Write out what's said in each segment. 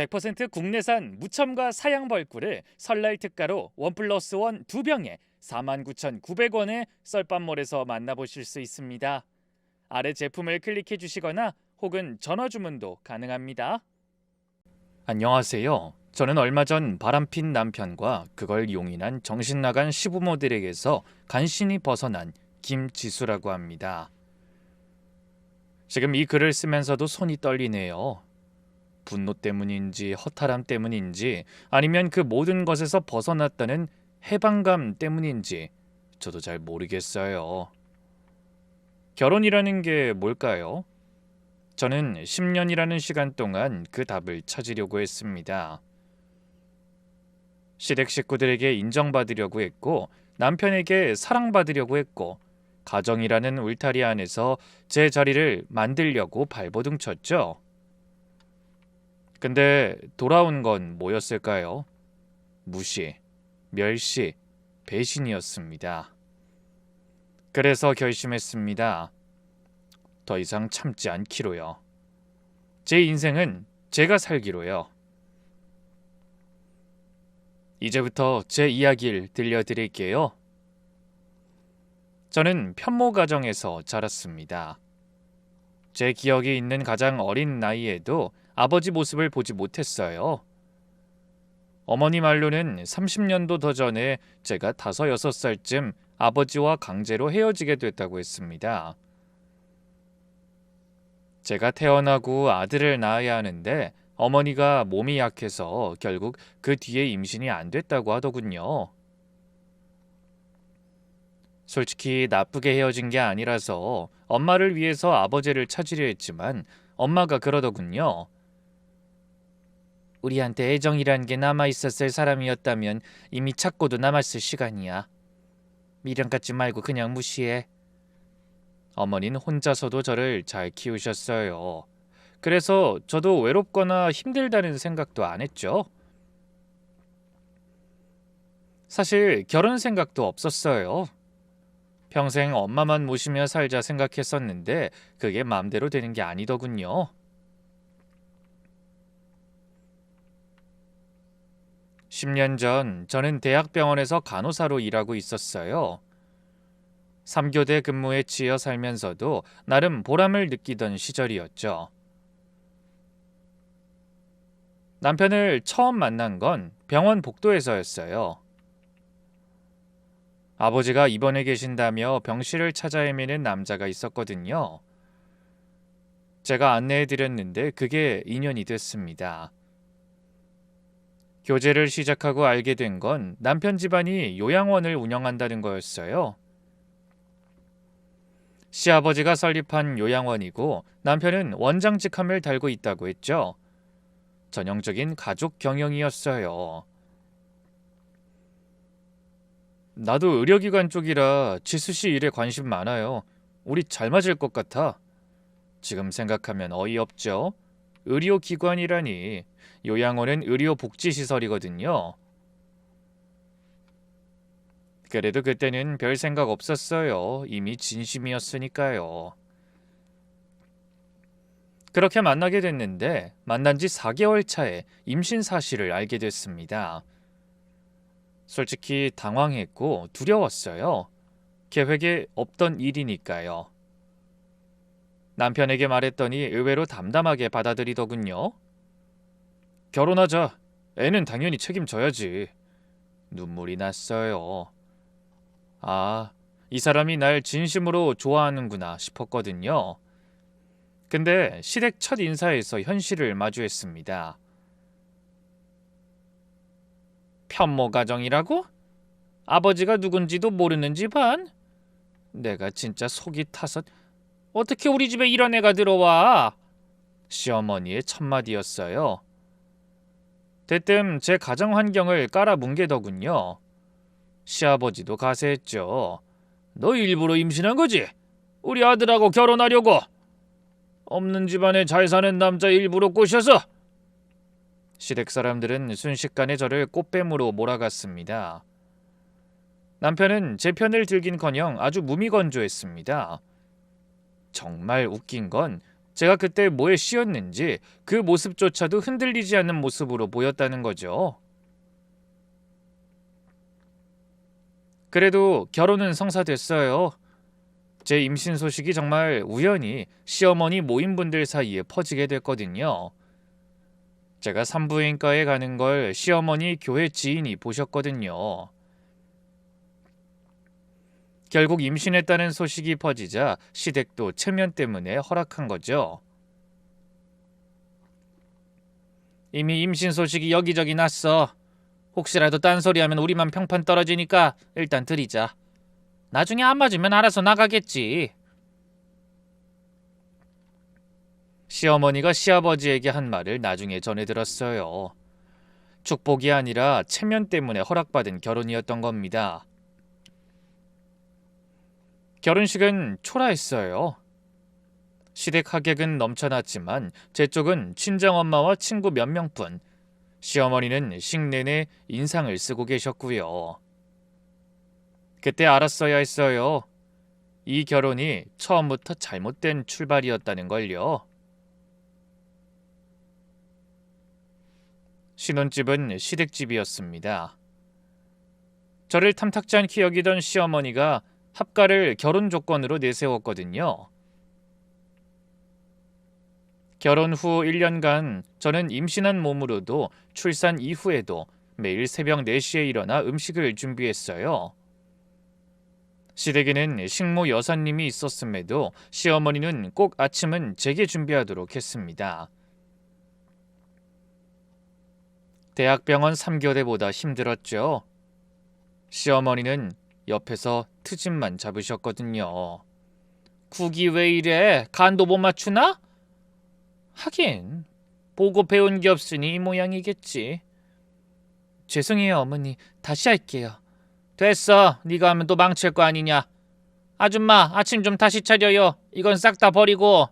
100% 국내산 무첨가 사양 벌꿀을 설날 특가로 1+1 2병에 49,900원에 썰밥몰에서 만나보실 수 있습니다. 아래 제품을 클릭해 주시거나 혹은 전화 주문도 가능합니다. 안녕하세요. 저는 얼마 전 바람핀 남편과 그걸 용인한 정신나간 시부모들에게서 간신히 벗어난 김지수라고 합니다. 지금 이 글을 쓰면서도 손이 떨리네요. 분노 때문인지 허탈함 때문인지 아니면 그 모든 것에서 벗어났다는 해방감 때문인지 저도 잘 모르겠어요. 결혼이라는 게 뭘까요? 저는 10년이라는 시간 동안 그 답을 찾으려고 했습니다. 시댁 식구들에게 인정받으려고 했고 남편에게 사랑받으려고 했고 가정이라는 울타리 안에서 제 자리를 만들려고 발버둥 쳤죠. 근데 돌아온 건 뭐였을까요? 무시, 멸시, 배신이었습니다. 그래서 결심했습니다. 더 이상 참지 않기로요. 제 인생은 제가 살기로요. 이제부터 제 이야기를 들려드릴게요. 저는 편모 가정에서 자랐습니다. 제 기억이 있는 가장 어린 나이에도 아버지 모습을 보지 못했어요. 어머니 말로는 30년도 더 전에 제가 5, 6살쯤 아버지와 강제로 헤어지게 됐다고 했습니다. 제가 태어나고 아들을 낳아야 하는데 어머니가 몸이 약해서 결국 그 뒤에 임신이 안 됐다고 하더군요. 솔직히 나쁘게 헤어진 게 아니라서 엄마를 위해서 아버지를 찾으려 했지만 엄마가 그러더군요. 우리한테 애정이란 게 남아있었을 사람이었다면 이미 찾고도 남았을 시간이야. 미련 갖지 말고 그냥 무시해. 어머니는 혼자서도 저를 잘 키우셨어요. 그래서 저도 외롭거나 힘들다는 생각도 안 했죠. 사실 결혼 생각도 없었어요. 평생 엄마만 모시며 살자 생각했었는데 그게 마음대로 되는 게 아니더군요. 10년 전 저는 대학병원에서 간호사로 일하고 있었어요. 3교대 근무에 치여 살면서도 나름 보람을 느끼던 시절이었죠. 남편을 처음 만난 건 병원 복도에서였어요. 아버지가 입원해 계신다며 병실을 찾아 헤매는 남자가 있었거든요. 제가 안내해 드렸는데 그게 인연이 됐습니다. 교제를 시작하고 알게 된 건 남편 집안이 요양원을 운영한다는 거였어요. 시아버지가 설립한 요양원이고 남편은 원장직함을 달고 있다고 했죠. 전형적인 가족 경영이었어요. 나도 의료기관 쪽이라 지수 씨 일에 관심 많아요. 우리 잘 맞을 것 같아. 지금 생각하면 어이없죠? 의료기관이라니. 요양원은 의료복지시설이거든요. 그래도 그때는 별 생각 없었어요. 이미 진심이었으니까요. 그렇게 만나게 됐는데 만난 지 4개월 차에 임신 사실을 알게 됐습니다. 솔직히 당황했고 두려웠어요. 계획에 없던 일이니까요. 남편에게 말했더니 의외로 담담하게 받아들이더군요. 결혼하자. 애는 당연히 책임져야지. 눈물이 났어요. 아, 이 사람이 날 진심으로 좋아하는구나 싶었거든요. 근데 시댁 첫 인사에서 현실을 마주했습니다. 편모 가정이라고? 아버지가 누군지도 모르는 집안? 내가 진짜 속이 타서 어떻게 우리 집에 이런 애가 들어와? 시어머니의 첫마디였어요. 대뜸 제 가정 환경을 깔아뭉개더군요. 시아버지도 가세했죠. 너 일부러 임신한 거지? 우리 아들하고 결혼하려고? 없는 집안에 잘 사는 남자 일부러 꼬셔서? 시댁 사람들은 순식간에 저를 꽃뱀으로 몰아갔습니다. 남편은 제 편을 들긴커녕 아주 무미건조했습니다. 정말 웃긴 건 제가 그때 뭐에 씌었는지 그 모습조차도 흔들리지 않는 모습으로 보였다는 거죠. 그래도 결혼은 성사됐어요. 제 임신 소식이 정말 우연히 시어머니 모임분들 사이에 퍼지게 됐거든요. 제가 산부인과에 가는 걸 시어머니 교회 지인이 보셨거든요. 결국 임신했다는 소식이 퍼지자 시댁도 체면 때문에 허락한 거죠. 이미 임신 소식이 여기저기 났어. 혹시라도 딴소리하면 우리만 평판 떨어지니까 일단 드리자. 나중에 안 맞으면 알아서 나가겠지. 시어머니가 시아버지에게 한 말을 나중에 전해 들었어요. 축복이 아니라 체면 때문에 허락받은 결혼이었던 겁니다. 결혼식은 초라했어요. 시댁 하객은 넘쳐났지만 제 쪽은 친정엄마와 친구 몇 명뿐. 시어머니는 식내내 인상을 쓰고 계셨고요. 그때 알았어야 했어요. 이 결혼이 처음부터 잘못된 출발이었다는 걸요. 신혼집은 시댁집이었습니다. 저를 탐탁지 않게 여기던 시어머니가 합가를 결혼 조건으로 내세웠거든요. 결혼 후 1년간 저는 임신한 몸으로도 출산 이후에도 매일 새벽 4시에 일어나 음식을 준비했어요. 시댁에는 식모 여사님이 있었음에도 시어머니는 꼭 아침은 제게 준비하도록 했습니다. 대학병원 3교대보다 힘들었죠. 시어머니는 옆에서 트집만 잡으셨거든요. 국이 왜 이래? 간도 못 맞추나? 하긴 보고 배운 게 없으니 이 모양이겠지. 죄송해요 어머니. 다시 할게요. 됐어. 네가 하면 또 망칠 거 아니냐. 아줌마 아침 좀 다시 차려요. 이건 싹 다 버리고.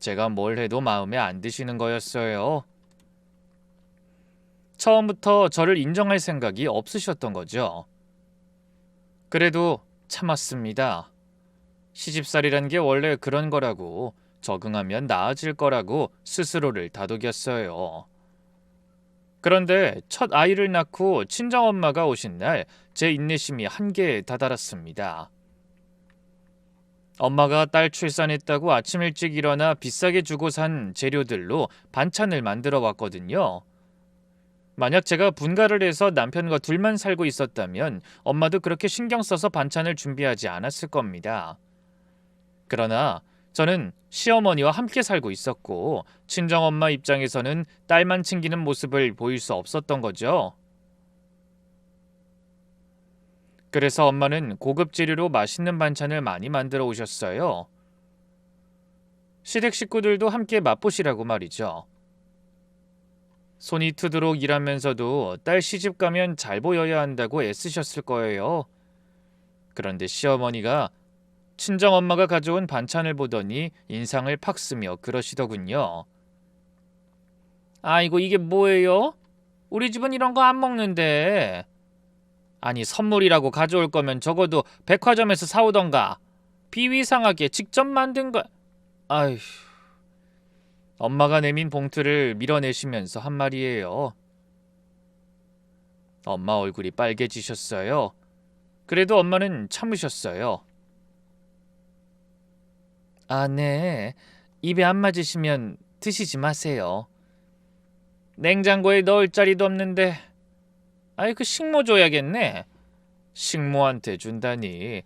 제가 뭘 해도 마음에 안 드시는 거였어요. 처음부터 저를 인정할 생각이 없으셨던 거죠. 그래도 참았습니다. 시집살이란 게 원래 그런 거라고, 적응하면 나아질 거라고 스스로를 다독였어요. 그런데 첫 아이를 낳고 친정엄마가 오신 날 제 인내심이 한계에 다다랐습니다. 엄마가 딸 출산했다고 아침 일찍 일어나 비싸게 주고 산 재료들로 반찬을 만들어 왔거든요. 만약 제가 분가를 해서 남편과 둘만 살고 있었다면 엄마도 그렇게 신경 써서 반찬을 준비하지 않았을 겁니다. 그러나 저는 시어머니와 함께 살고 있었고 친정엄마 입장에서는 딸만 챙기는 모습을 보일 수 없었던 거죠. 그래서 엄마는 고급 재료로 맛있는 반찬을 많이 만들어 오셨어요. 시댁 식구들도 함께 맛보시라고 말이죠. 손이 트도록 일하면서도 딸 시집 가면 잘 보여야 한다고 애쓰셨을 거예요. 그런데 시어머니가 친정엄마가 가져온 반찬을 보더니 인상을 팍 쓰며 그러시더군요. 아이고 이게 뭐예요? 우리 집은 이런 거 안 먹는데. 아니 선물이라고 가져올 거면 적어도 백화점에서 사오던가. 비위상하게 직접 만든 거. 아휴. 엄마가 내민 봉투를 밀어내시면서 한 말이에요. 엄마 얼굴이 빨개지셨어요. 그래도 엄마는 참으셨어요. 아, 네. 입에 안 맞으시면 드시지 마세요. 냉장고에 넣을 자리도 없는데. 아이 그 식모 줘야겠네. 식모한테 준다니.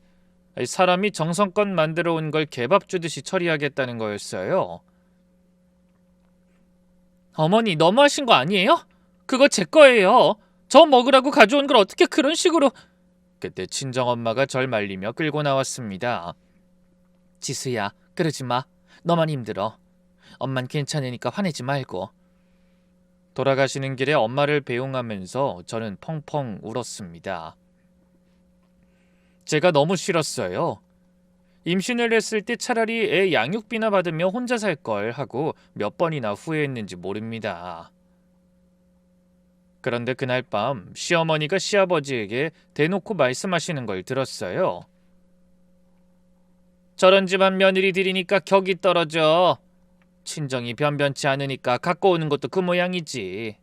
사람이 정성껏 만들어 온 걸 개밥 주듯이 처리하겠다는 거였어요. 어머니 너무하신 거 아니에요? 그거 제 거예요. 저 먹으라고 가져온 걸 어떻게 그런 식으로. 그때 친정엄마가 절 말리며 끌고 나왔습니다. 지수야, 그러지 마. 너만 힘들어. 엄만 괜찮으니까 화내지 말고. 돌아가시는 길에 엄마를 배웅하면서 저는 펑펑 울었습니다. 제가 너무 싫었어요. 임신을 했을 때 차라리 애 양육비나 받으며 혼자 살 걸 하고 몇 번이나 후회했는지 모릅니다. 그런데 그날 밤 시어머니가 시아버지에게 대놓고 말씀하시는 걸 들었어요. 저런 집안 며느리 들이니까 격이 떨어져. 친정이 변변치 않으니까 갖고 오는 것도 그 모양이지.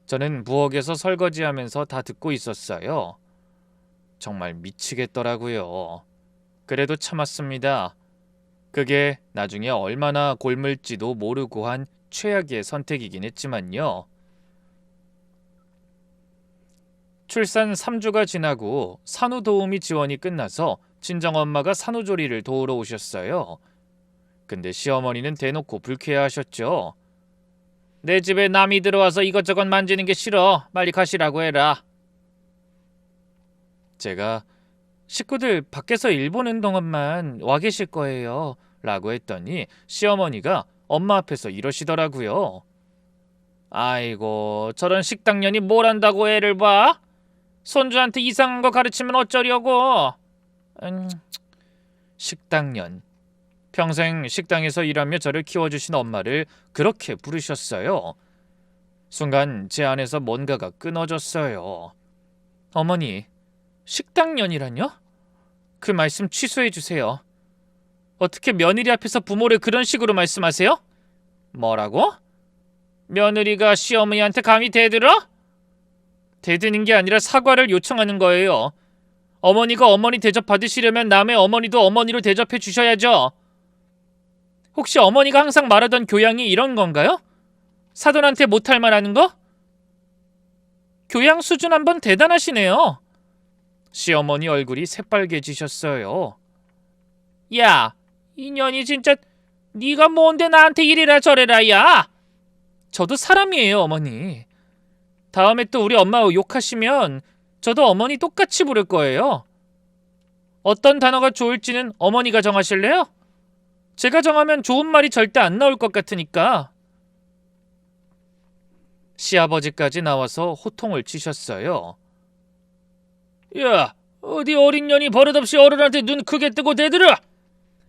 저는 부엌에서 설거지하면서 다 듣고 있었어요. 정말 미치겠더라고요. 그래도 참았습니다. 그게 나중에 얼마나 골물지도 모르고 한 최악의 선택이긴 했지만요. 출산 3주가 지나고 산후도우미 지원이 끝나서 친정엄마가 산후조리를 도우러 오셨어요. 근데 시어머니는 대놓고 불쾌해하셨죠. 내 집에 남이 들어와서 이것저것 만지는 게 싫어. 빨리 가시라고 해라. 제가 식구들 밖에서 일 보는 동안만 와 계실 거예요. 라고 했더니 시어머니가 엄마 앞에서 이러시더라고요. 아이고, 저런 식당년이 뭘 한다고 애를 봐? 손주한테 이상한 거 가르치면 어쩌려고? 식당년. 평생 식당에서 일하며 저를 키워주신 엄마를 그렇게 부르셨어요. 순간 제 안에서 뭔가가 끊어졌어요. 어머니, 식당년이란요? 그 말씀 취소해 주세요. 어떻게 며느리 앞에서 부모를 그런 식으로 말씀하세요? 뭐라고? 며느리가 시어머니한테 감히 대들어? 대드는 게 아니라 사과를 요청하는 거예요. 어머니가 어머니 대접 받으시려면 남의 어머니도 어머니로 대접해 주셔야죠. 혹시 어머니가 항상 말하던 교양이 이런 건가요? 사돈한테 못할 말하는 거? 교양 수준 한번 대단하시네요. 시어머니 얼굴이 새빨개지셨어요. 야, 이년이 진짜 네가 뭔데 나한테 이래라 저래라 야. 저도 사람이에요 어머니. 다음에 또 우리 엄마 욕하시면 저도 어머니 똑같이 부를 거예요. 어떤 단어가 좋을지는 어머니가 정하실래요? 제가 정하면 좋은 말이 절대 안 나올 것 같으니까. 시아버지까지 나와서 호통을 치셨어요. 야, 어디 어린 년이 버릇없이 어른한테 눈 크게 뜨고 대들어!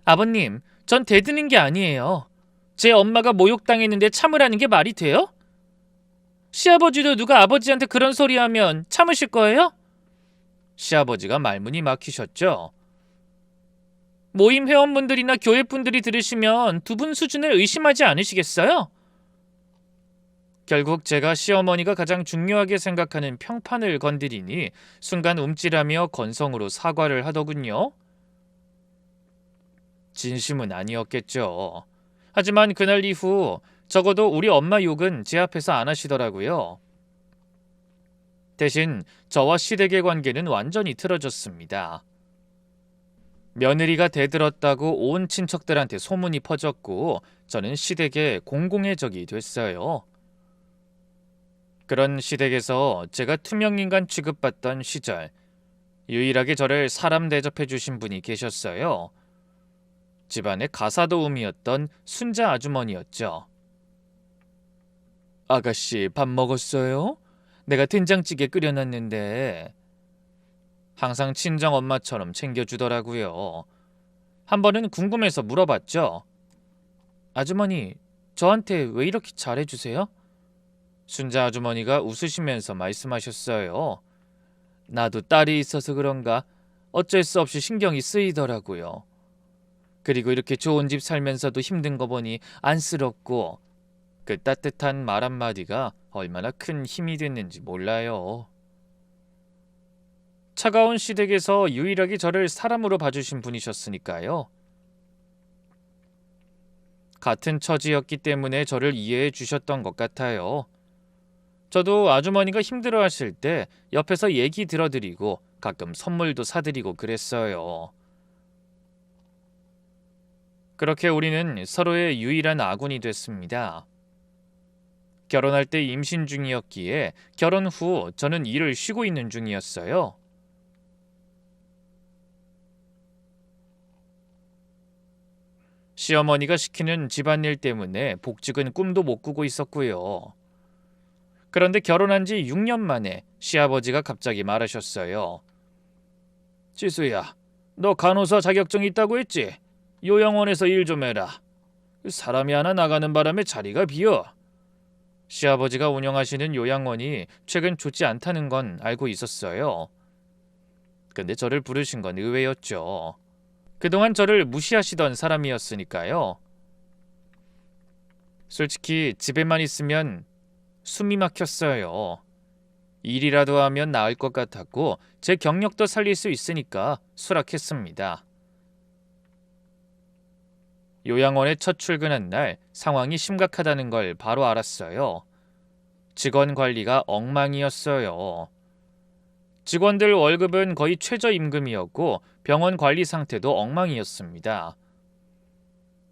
아버님, 전 대드는 게 아니에요. 제 엄마가 모욕당했는데 참으라는 게 말이 돼요? 시아버지도 누가 아버지한테 그런 소리 하면 참으실 거예요? 시아버지가 말문이 막히셨죠. 모임 회원분들이나 교회분들이 들으시면 두 분 수준을 의심하지 않으시겠어요? 결국 제가 시어머니가 가장 중요하게 생각하는 평판을 건드리니 순간 움찔하며 건성으로 사과를 하더군요. 진심은 아니었겠죠. 하지만 그날 이후 적어도 우리 엄마 욕은 제 앞에서 안 하시더라고요. 대신 저와 시댁의 관계는 완전히 틀어졌습니다. 며느리가 대들었다고 온 친척들한테 소문이 퍼졌고 저는 시댁의 공공의 적이 됐어요. 그런 시댁에서 제가 투명인간 취급받던 시절 유일하게 저를 사람 대접해 주신 분이 계셨어요. 집안의 가사도우미였던 순자 아주머니였죠. 아가씨 밥 먹었어요? 내가 된장찌개 끓여놨는데. 항상 친정엄마처럼 챙겨주더라고요. 한 번은 궁금해서 물어봤죠. 아주머니, 저한테 왜 이렇게 잘해주세요? 순자 아주머니가 웃으시면서 말씀하셨어요. 나도 딸이 있어서 그런가 어쩔 수 없이 신경이 쓰이더라고요. 그리고 이렇게 좋은 집 살면서도 힘든 거 보니 안쓰럽고 그 따뜻한 말 한마디가 얼마나 큰 힘이 됐는지 몰라요. 차가운 시댁에서 유일하게 저를 사람으로 봐주신 분이셨으니까요. 같은 처지였기 때문에 저를 이해해 주셨던 것 같아요. 저도 아주머니가 힘들어하실 때 옆에서 얘기 들어드리고 가끔 선물도 사드리고 그랬어요. 그렇게 우리는 서로의 유일한 아군이 됐습니다. 결혼할 때 임신 중이었기에 결혼 후 저는 일을 쉬고 있는 중이었어요. 시어머니가 시키는 집안일 때문에 복직은 꿈도 못 꾸고 있었고요. 그런데 결혼한 지 6년 만에 시아버지가 갑자기 말하셨어요. 지수야, 너 간호사 자격증 있다고 했지? 요양원에서 일 좀 해라. 사람이 하나 나가는 바람에 자리가 비어. 시아버지가 운영하시는 요양원이 최근 좋지 않다는 건 알고 있었어요. 근데 저를 부르신 건 의외였죠. 그동안 저를 무시하시던 사람이었으니까요. 솔직히 집에만 있으면 숨이 막혔어요. 일이라도 하면 나을 것 같았고 제 경력도 살릴 수 있으니까 수락했습니다. 요양원에 첫 출근한 날 상황이 심각하다는 걸 바로 알았어요. 직원 관리가 엉망이었어요. 직원들 월급은 거의 최저임금이었고 병원 관리 상태도 엉망이었습니다.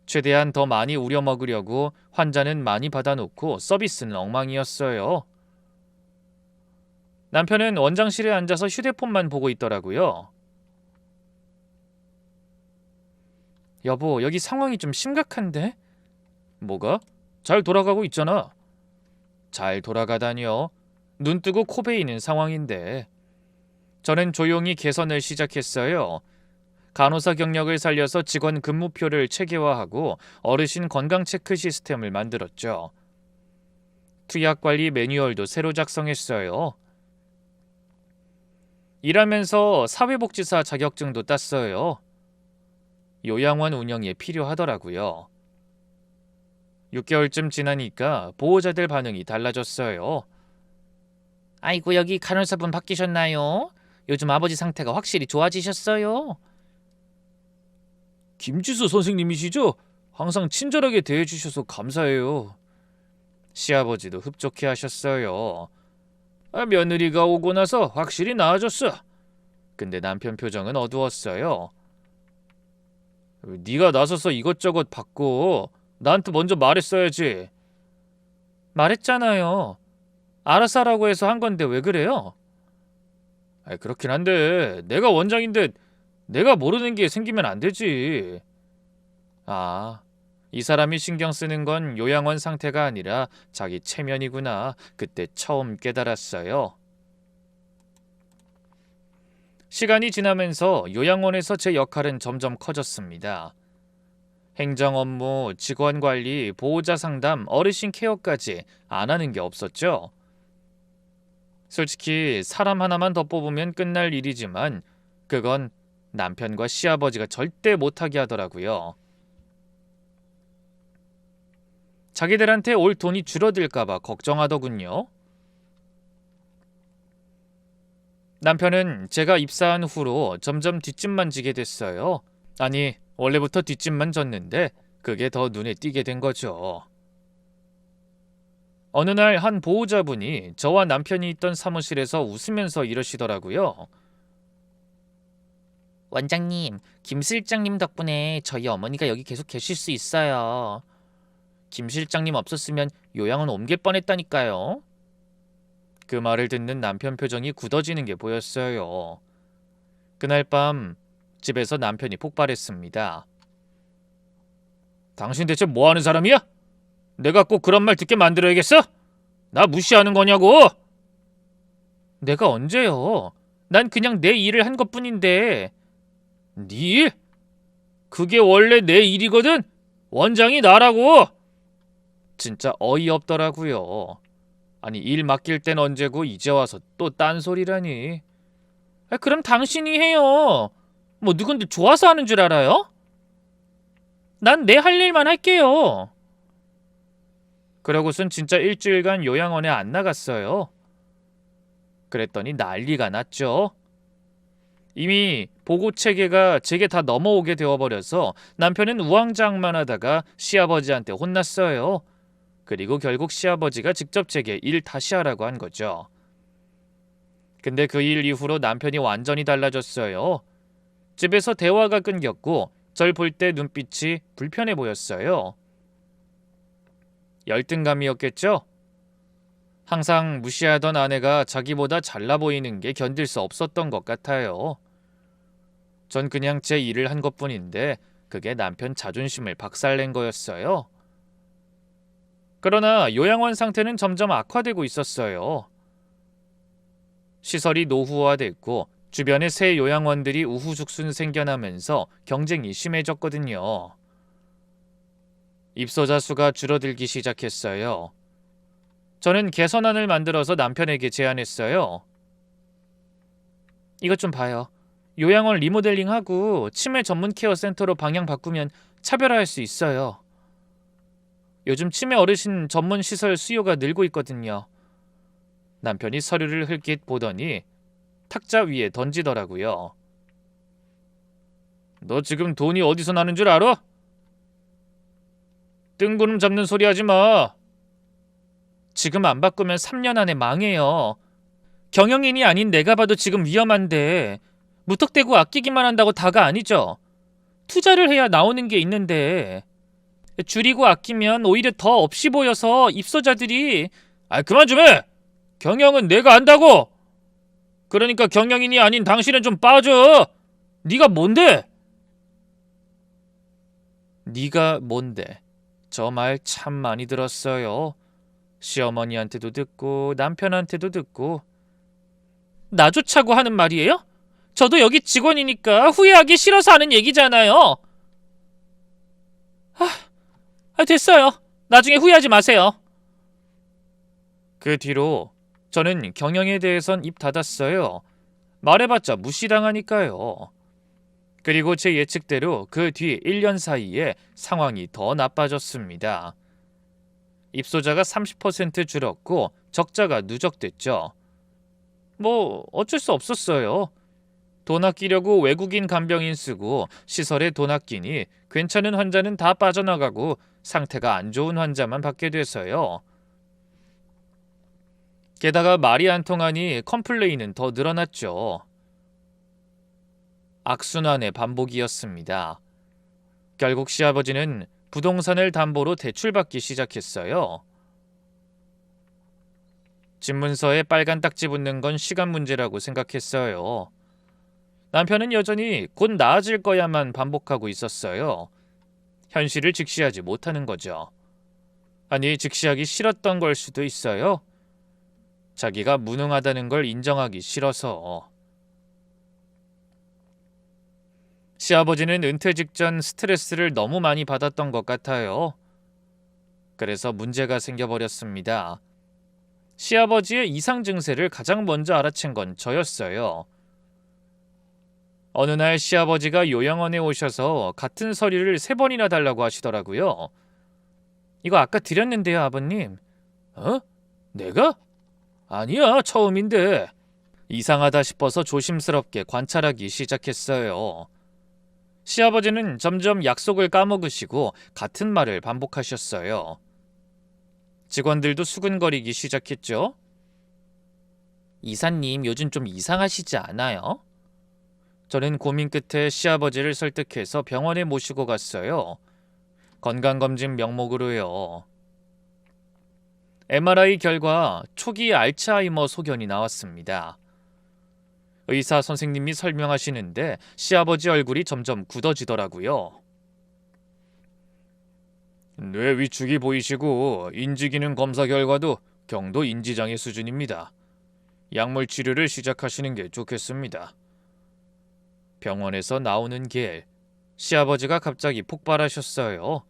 최대한 더 많이 우려먹으려고 환자는 많이 받아놓고 서비스는 엉망이었어요. 남편은 원장실에 앉아서 휴대폰만 보고 있더라고요. 여보, 여기 상황이 좀 심각한데? 뭐가? 잘 돌아가고 있잖아. 잘 돌아가다니요. 눈 뜨고 코 베이는 상황인데. 저는 조용히 개선을 시작했어요. 간호사 경력을 살려서 직원 근무표를 체계화하고 어르신 건강 체크 시스템을 만들었죠. 투약 관리 매뉴얼도 새로 작성했어요. 일하면서 사회복지사 자격증도 땄어요. 요양원 운영에 필요하더라고요. 6개월쯤 지나니까 보호자들 반응이 달라졌어요. 아이고, 여기 간호사분 바뀌셨나요? 요즘 아버지 상태가 확실히 좋아지셨어요. 김지수 선생님이시죠? 항상 친절하게 대해주셔서 감사해요. 시아버지도 흡족해 하셨어요. 며느리가 오고 나서 확실히 나아졌어. 근데 남편 표정은 어두웠어요. 네가 나서서 이것저것 바꿔. 나한테 먼저 말했어야지. 말했잖아요. 알아서 하라고 해서 한 건데 왜 그래요? 그렇긴 한데 내가 원장인데 내가 모르는 게 생기면 안 되지. 아, 이 사람이 신경 쓰는 건 요양원 상태가 아니라 자기 체면이구나. 그때 처음 깨달았어요. 시간이 지나면서 요양원에서 제 역할은 점점 커졌습니다. 행정 업무, 직원 관리, 보호자 상담, 어르신 케어까지 안 하는 게 없었죠. 솔직히 사람 하나만 더 뽑으면 끝날 일이지만 그건 남편과 시아버지가 절대 못하게 하더라고요. 자기들한테 올 돈이 줄어들까봐 걱정하더군요. 남편은 제가 입사한 후로 점점 뒷짐만 지게 됐어요. 아니, 원래부터 뒷짐만 졌는데 그게 더 눈에 띄게 된 거죠. 어느 날 한 보호자분이 저와 남편이 있던 사무실에서 웃으면서 이러시더라고요. 원장님, 김 실장님 덕분에 저희 어머니가 여기 계속 계실 수 있어요. 김 실장님 없었으면 요양원 옮길 뻔했다니까요. 그 말을 듣는 남편 표정이 굳어지는 게 보였어요. 그날 밤 집에서 남편이 폭발했습니다. 당신 대체 뭐 하는 사람이야? 내가 꼭 그런 말 듣게 만들어야겠어? 나 무시하는 거냐고? 내가 언제요? 난 그냥 내 일을 한 것뿐인데. 네 일? 그게 원래 내 일이거든? 원장이 나라고! 진짜 어이없더라고요. 아니, 일 맡길 땐 언제고 이제 와서 또 딴소리라니. 그럼 당신이 해요. 뭐 누군데 좋아서 하는 줄 알아요? 난 내 할 일만 할게요. 그러고선 진짜 일주일간 요양원에 안 나갔어요. 그랬더니 난리가 났죠. 이미 보고 체계가 제게 다 넘어오게 되어버려서 남편은 우왕좌왕만하다가 시아버지한테 혼났어요. 그리고 결국 시아버지가 직접 제게 일 다시 하라고 한 거죠. 근데 그 일 이후로 남편이 완전히 달라졌어요. 집에서 대화가 끊겼고 절 볼 때 눈빛이 불편해 보였어요. 열등감이었겠죠? 항상 무시하던 아내가 자기보다 잘나 보이는 게 견딜 수 없었던 것 같아요. 전 그냥 제 일을 한 것뿐인데 그게 남편 자존심을 박살낸 거였어요. 그러나 요양원 상태는 점점 악화되고 있었어요. 시설이 노후화됐고 주변에 새 요양원들이 우후죽순 생겨나면서 경쟁이 심해졌거든요. 입소자 수가 줄어들기 시작했어요. 저는 개선안을 만들어서 남편에게 제안했어요. 이것 좀 봐요. 요양원 리모델링하고 치매 전문 케어 센터로 방향 바꾸면 차별화할 수 있어요. 요즘 치매 어르신 전문 시설 수요가 늘고 있거든요. 남편이 서류를 흘낏 보더니 탁자 위에 던지더라고요. 너 지금 돈이 어디서 나는 줄 알아? 뜬구름 잡는 소리 하지 마. 지금 안 바꾸면 3년 안에 망해요. 경영인이 아닌 내가 봐도 지금 위험한데 무턱대고 아끼기만 한다고 다가 아니죠. 투자를 해야 나오는 게 있는데 줄이고 아끼면 오히려 더 없이 보여서 입소자들이 그만 좀 해! 경영은 내가 안다고! 그러니까 경영인이 아닌 당신은 좀 빠져! 네가 뭔데? 네가 뭔데? 저 말 참 많이 들었어요. 시어머니한테도 듣고 남편한테도 듣고. 나 좋자고 하는 말이에요? 저도 여기 직원이니까 후회하기 싫어서 하는 얘기잖아요. 됐어요. 나중에 후회하지 마세요. 그 뒤로 저는 경영에 대해선 입 닫았어요. 말해봤자 무시당하니까요. 그리고 제 예측대로 그 뒤 1년 사이에 상황이 더 나빠졌습니다. 입소자가 30% 줄었고 적자가 누적됐죠. 뭐 어쩔 수 없었어요. 돈 아끼려고 외국인 간병인 쓰고 시설에 돈 아끼니 괜찮은 환자는 다 빠져나가고 상태가 안 좋은 환자만 받게 돼서요. 게다가 말이 안 통하니 컴플레인은 더 늘어났죠. 악순환의 반복이었습니다. 결국 시아버지는 부동산을 담보로 대출받기 시작했어요. 집문서에 빨간 딱지 붙는 건 시간 문제라고 생각했어요. 남편은 여전히 곧 나아질 거야만 반복하고 있었어요. 현실을 직시하지 못하는 거죠. 아니, 직시하기 싫었던 걸 수도 있어요. 자기가 무능하다는 걸 인정하기 싫어서. 시아버지는 은퇴 직전 스트레스를 너무 많이 받았던 것 같아요. 그래서 문제가 생겨버렸습니다. 시아버지의 이상 증세를 가장 먼저 알아챈 건 저였어요. 어느 날 시아버지가 요양원에 오셔서 같은 서류를 3번이나 달라고 하시더라고요. 이거 아까 드렸는데요, 아버님. 내가? 아니야, 처음인데. 이상하다 싶어서 조심스럽게 관찰하기 시작했어요. 시아버지는 점점 약속을 까먹으시고 같은 말을 반복하셨어요. 직원들도 수근거리기 시작했죠. 이사님, 요즘 좀 이상하시지 않아요? 저는 고민 끝에 시아버지를 설득해서 병원에 모시고 갔어요. 건강검진 명목으로요. MRI 결과 초기 알츠하이머 소견이 나왔습니다. 의사 선생님이 설명하시는데 시아버지 얼굴이 점점 굳어지더라고요. 뇌 위축이 보이시고 인지기능 검사 결과도 경도 인지장애 수준입니다. 약물 치료를 시작하시는 게 좋겠습니다. 병원에서 나오는 길, 시아버지가 갑자기 폭발하셨어요.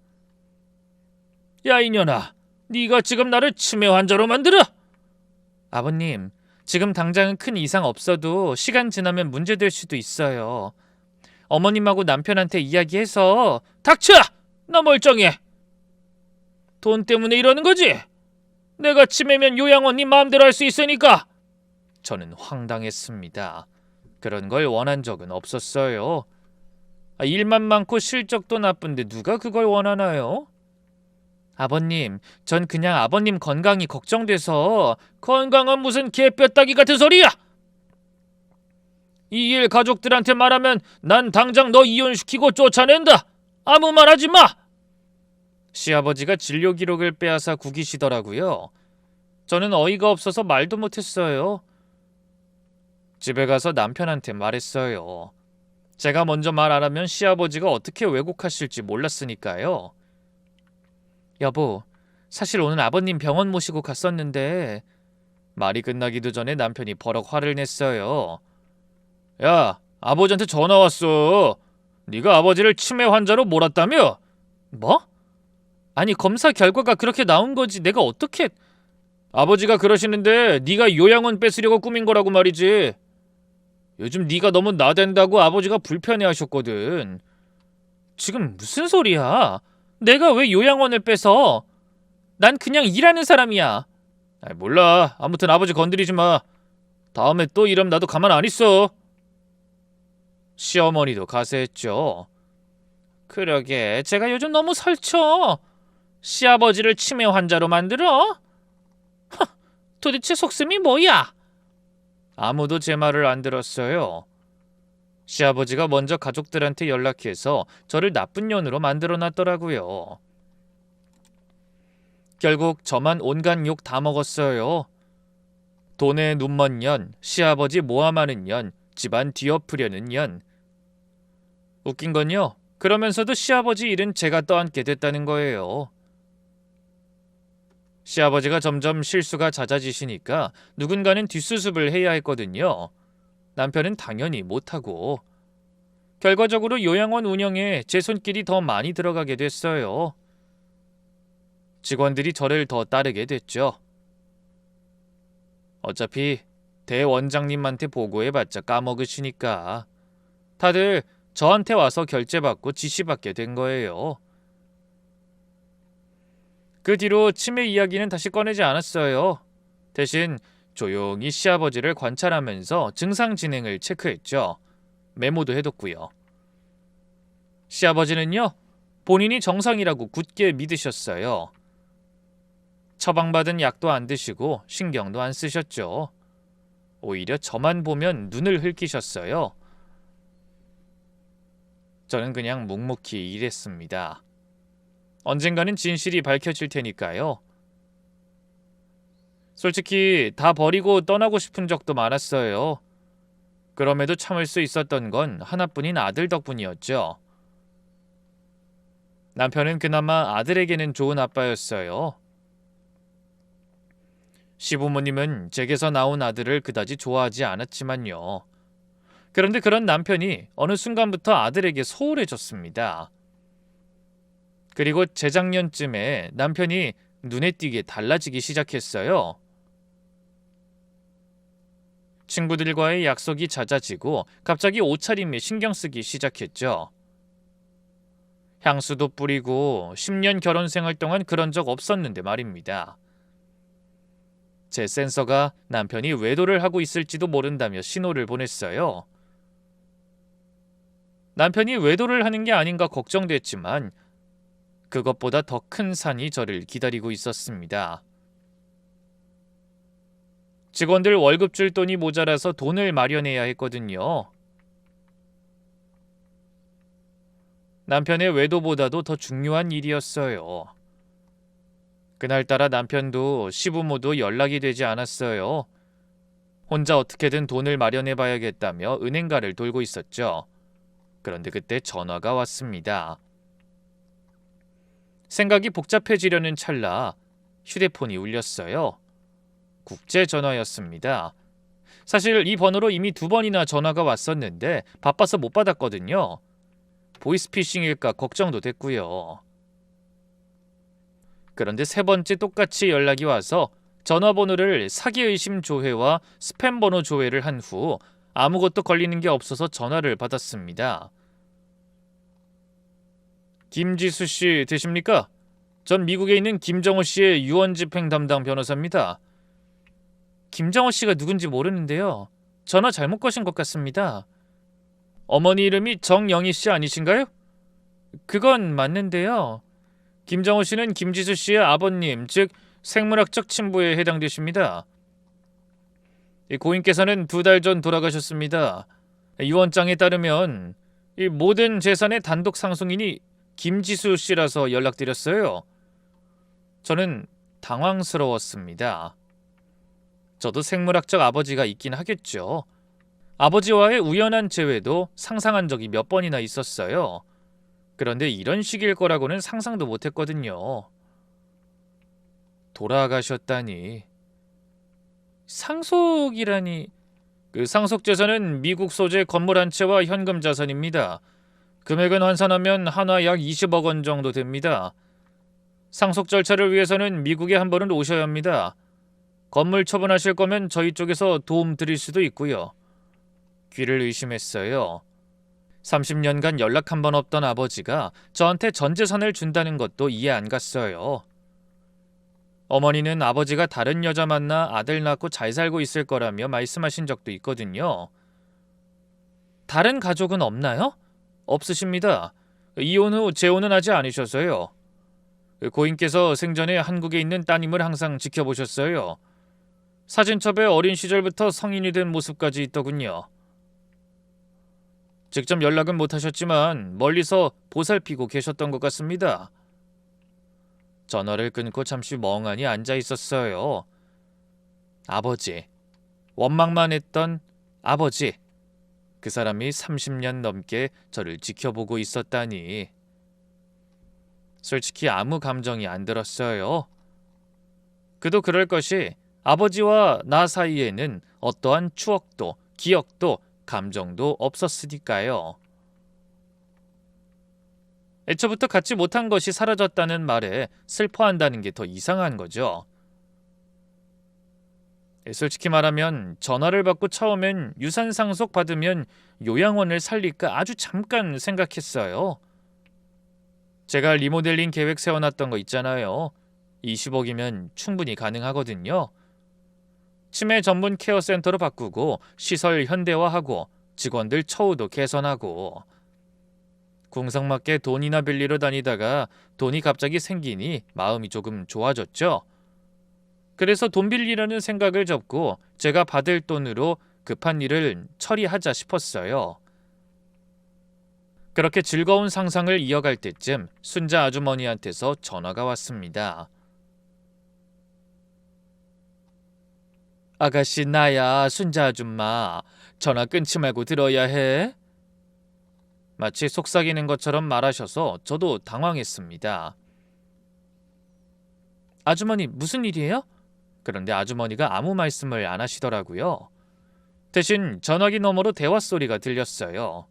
야, 이년아, 네가 지금 나를 치매 환자로 만들어? 아버님, 지금 당장은 큰 이상 없어도 시간 지나면 문제될 수도 있어요. 어머님하고 남편한테 이야기해서. 닥쳐! 너 멀쩡해! 돈 때문에 이러는 거지? 내가 치매면 요양원 네 마음대로 할 수 있으니까. 저는 황당했습니다. 그런 걸 원한 적은 없었어요. 일만 많고 실적도 나쁜데 누가 그걸 원하나요? 아버님, 전 그냥 아버님 건강이 걱정돼서. 건강은 무슨 개뼈다귀 같은 소리야! 이 일 가족들한테 말하면 난 당장 너 이혼시키고 쫓아낸다! 아무 말 하지 마! 시아버지가 진료 기록을 빼앗아 구기시더라고요. 저는 어이가 없어서 말도 못했어요. 집에 가서 남편한테 말했어요. 제가 먼저 말 안 하면 시아버지가 어떻게 왜곡하실지 몰랐으니까요. 여보, 사실 오늘 아버님 병원 모시고 갔었는데. 말이 끝나기도 전에 남편이 버럭 화를 냈어요. 야, 아버지한테 전화 왔어. 네가 아버지를 치매 환자로 몰았다며? 뭐? 아니, 검사 결과가 그렇게 나온 거지 내가 어떻게. 아버지가 그러시는데 네가 요양원 뺏으려고 꾸민 거라고 말이지. 요즘 네가 너무 나댄다고 아버지가 불편해하셨거든. 지금 무슨 소리야? 내가 왜 요양원을 뺏어? 난 그냥 일하는 사람이야. 몰라. 아무튼 아버지 건드리지 마. 다음에 또 이러면 나도 가만 안 있어. 시어머니도 가세했죠. 그러게, 제가 요즘 너무 설쳐. 시아버지를 치매 환자로 만들어? 도대체 속셈이 뭐야? 아무도 제 말을 안 들었어요. 시아버지가 먼저 가족들한테 연락해서 저를 나쁜 년으로 만들어놨더라고요. 결국 저만 온갖 욕 다 먹었어요. 돈에 눈먼 년, 시아버지 모함하는 년, 집안 뒤엎으려는 년. 웃긴 건요, 그러면서도 시아버지 일은 제가 떠안게 됐다는 거예요. 시아버지가 점점 실수가 잦아지시니까 누군가는 뒷수습을 해야 했거든요. 남편은 당연히 못하고. 결과적으로 요양원 운영에 제 손길이 더 많이 들어가게 됐어요. 직원들이 저를 더 따르게 됐죠. 어차피 대원장님한테 보고해봤자 까먹으시니까 다들 저한테 와서 결제받고 지시받게 된 거예요. 그 뒤로 치매 이야기는 다시 꺼내지 않았어요. 대신 조용히 시아버지를 관찰하면서 증상 진행을 체크했죠. 메모도 해뒀고요. 시아버지는요, 본인이 정상이라고 굳게 믿으셨어요. 처방받은 약도 안 드시고 신경도 안 쓰셨죠. 오히려 저만 보면 눈을 흘기셨어요. 저는 그냥 묵묵히 일했습니다. 언젠가는 진실이 밝혀질 테니까요. 솔직히 다 버리고 떠나고 싶은 적도 많았어요. 그럼에도 참을 수 있었던 건 하나뿐인 아들 덕분이었죠. 남편은 그나마 아들에게는 좋은 아빠였어요. 시부모님은 제게서 나온 아들을 그다지 좋아하지 않았지만요. 그런데 그런 남편이 어느 순간부터 아들에게 소홀해졌습니다. 그리고 재작년쯤에 남편이 눈에 띄게 달라지기 시작했어요. 친구들과의 약속이 잦아지고 갑자기 옷차림에 신경 쓰기 시작했죠. 향수도 뿌리고 10년 결혼 생활 동안 그런 적 없었는데 말입니다. 제 센서가 남편이 외도를 하고 있을지도 모른다며 신호를 보냈어요. 남편이 외도를 하는 게 아닌가 걱정됐지만 그것보다 더 큰 산이 저를 기다리고 있었습니다. 직원들 월급 줄 돈이 모자라서 돈을 마련해야 했거든요. 남편의 외도보다도 더 중요한 일이었어요. 그날따라 남편도 시부모도 연락이 되지 않았어요. 혼자 어떻게든 돈을 마련해봐야겠다며 은행가를 돌고 있었죠. 그런데 그때 전화가 왔습니다. 생각이 복잡해지려는 찰나 휴대폰이 울렸어요. 국제전화였습니다. 사실 이 번호로 이미 2번이나 전화가 왔었는데 바빠서 못 받았거든요. 보이스피싱일까 걱정도 됐고요. 그런데 3번째 똑같이 연락이 와서 전화번호를 사기 의심 조회와 스팸 번호 조회를 한 후 아무것도 걸리는 게 없어서 전화를 받았습니다. 김지수 씨 되십니까? 전 미국에 있는 김정호 씨의 유언 집행 담당 변호사입니다. 김정호 씨가 누군지 모르는데요. 전화 잘못 거신 것 같습니다. 어머니 이름이 정영희 씨 아니신가요? 그건 맞는데요. 김정호 씨는 김지수 씨의 아버님, 즉 생물학적 친부에 해당되십니다. 이 고인께서는 2달 전 돌아가셨습니다. 유언장에 따르면 이 모든 재산의 단독 상속인이 김지수 씨라서 연락드렸어요. 저는 당황스러웠습니다. 저도 생물학적 아버지가 있긴 하겠죠. 아버지와의 우연한 재회도 상상한 적이 몇 번이나 있었어요. 그런데 이런 식일 거라고는 상상도 못했거든요. 돌아가셨다니. 상속이라니. 그 상속재산은 미국 소재 건물 한 채와 현금 자산입니다. 금액은 환산하면 한화 약 20억 원 정도 됩니다. 상속 절차를 위해서는 미국에 한 번은 오셔야 합니다. 건물 처분하실 거면 저희 쪽에서 도움 드릴 수도 있고요. 귀를 의심했어요. 30년간 연락 한 번 없던 아버지가 저한테 전 재산을 준다는 것도 이해 안 갔어요. 어머니는 아버지가 다른 여자 만나 아들 낳고 잘 살고 있을 거라며 말씀하신 적도 있거든요. 다른 가족은 없나요? 없으십니다. 이혼 후 재혼은 하지 않으셔서요. 고인께서 생전에 한국에 있는 따님을 항상 지켜보셨어요. 사진첩에 어린 시절부터 성인이 된 모습까지 있더군요. 직접 연락은 못하셨지만 멀리서 보살피고 계셨던 것 같습니다. 전화를 끊고 잠시 멍하니 앉아 있었어요. 아버지. 원망만 했던 아버지. 그 사람이 30년 넘게 저를 지켜보고 있었다니. 솔직히 아무 감정이 안 들었어요. 그도 그럴 것이 아버지와 나 사이에는 어떠한 추억도 기억도 감정도 없었으니까요. 애초부터 갖지 못한 것이 사라졌다는 말에 슬퍼한다는 게 더 이상한 거죠. 솔직히 말하면 전화를 받고 처음엔 유산 상속 받으면 요양원을 살릴까 아주 잠깐 생각했어요. 제가 리모델링 계획 세워놨던 거 있잖아요. 20억이면 충분히 가능하거든요. 치매 전문 케어 센터로 바꾸고 시설 현대화하고 직원들 처우도 개선하고. 궁상맞게 돈이나 빌리러 다니다가 돈이 갑자기 생기니 마음이 조금 좋아졌죠. 그래서 돈 빌리려는 생각을 접고 제가 받을 돈으로 급한 일을 처리하자 싶었어요. 그렇게 즐거운 상상을 이어갈 때쯤 순자 아주머니한테서 전화가 왔습니다. 아가씨 나야 순자 아줌마. 전화 끊지 말고 들어야 해. 마치 속삭이는 것처럼 말하셔서 저도 당황했습니다. 아주머니 무슨 일이에요? 그런데 아주머니가 아무 말씀을 안 하시더라고요. 대신 전화기 너머로 대화 소리가 들렸어요.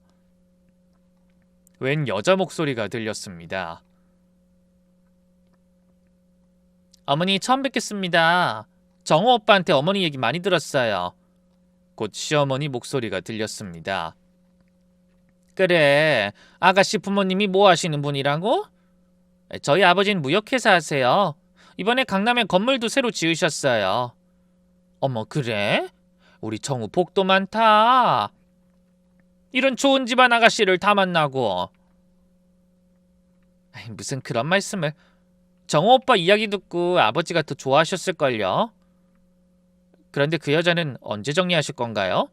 웬 여자 목소리가 들렸습니다. 어머니 처음 뵙겠습니다. 정호 오빠한테 어머니 얘기 많이 들었어요. 곧 시어머니 목소리가 들렸습니다. 그래, 아가씨 부모님이 뭐 하시는 분이라고? 저희 아버지는 무역회사 하세요. 이번에 강남에 건물도 새로 지으셨어요. 어머 그래? 우리 정우 복도 많다. 이런 좋은 집안 아가씨를 다 만나고. 무슨 그런 말씀을. 정우 오빠 이야기 듣고 아버지가 더 좋아하셨을걸요. 그런데 그 여자는 언제 정리하실 건가요?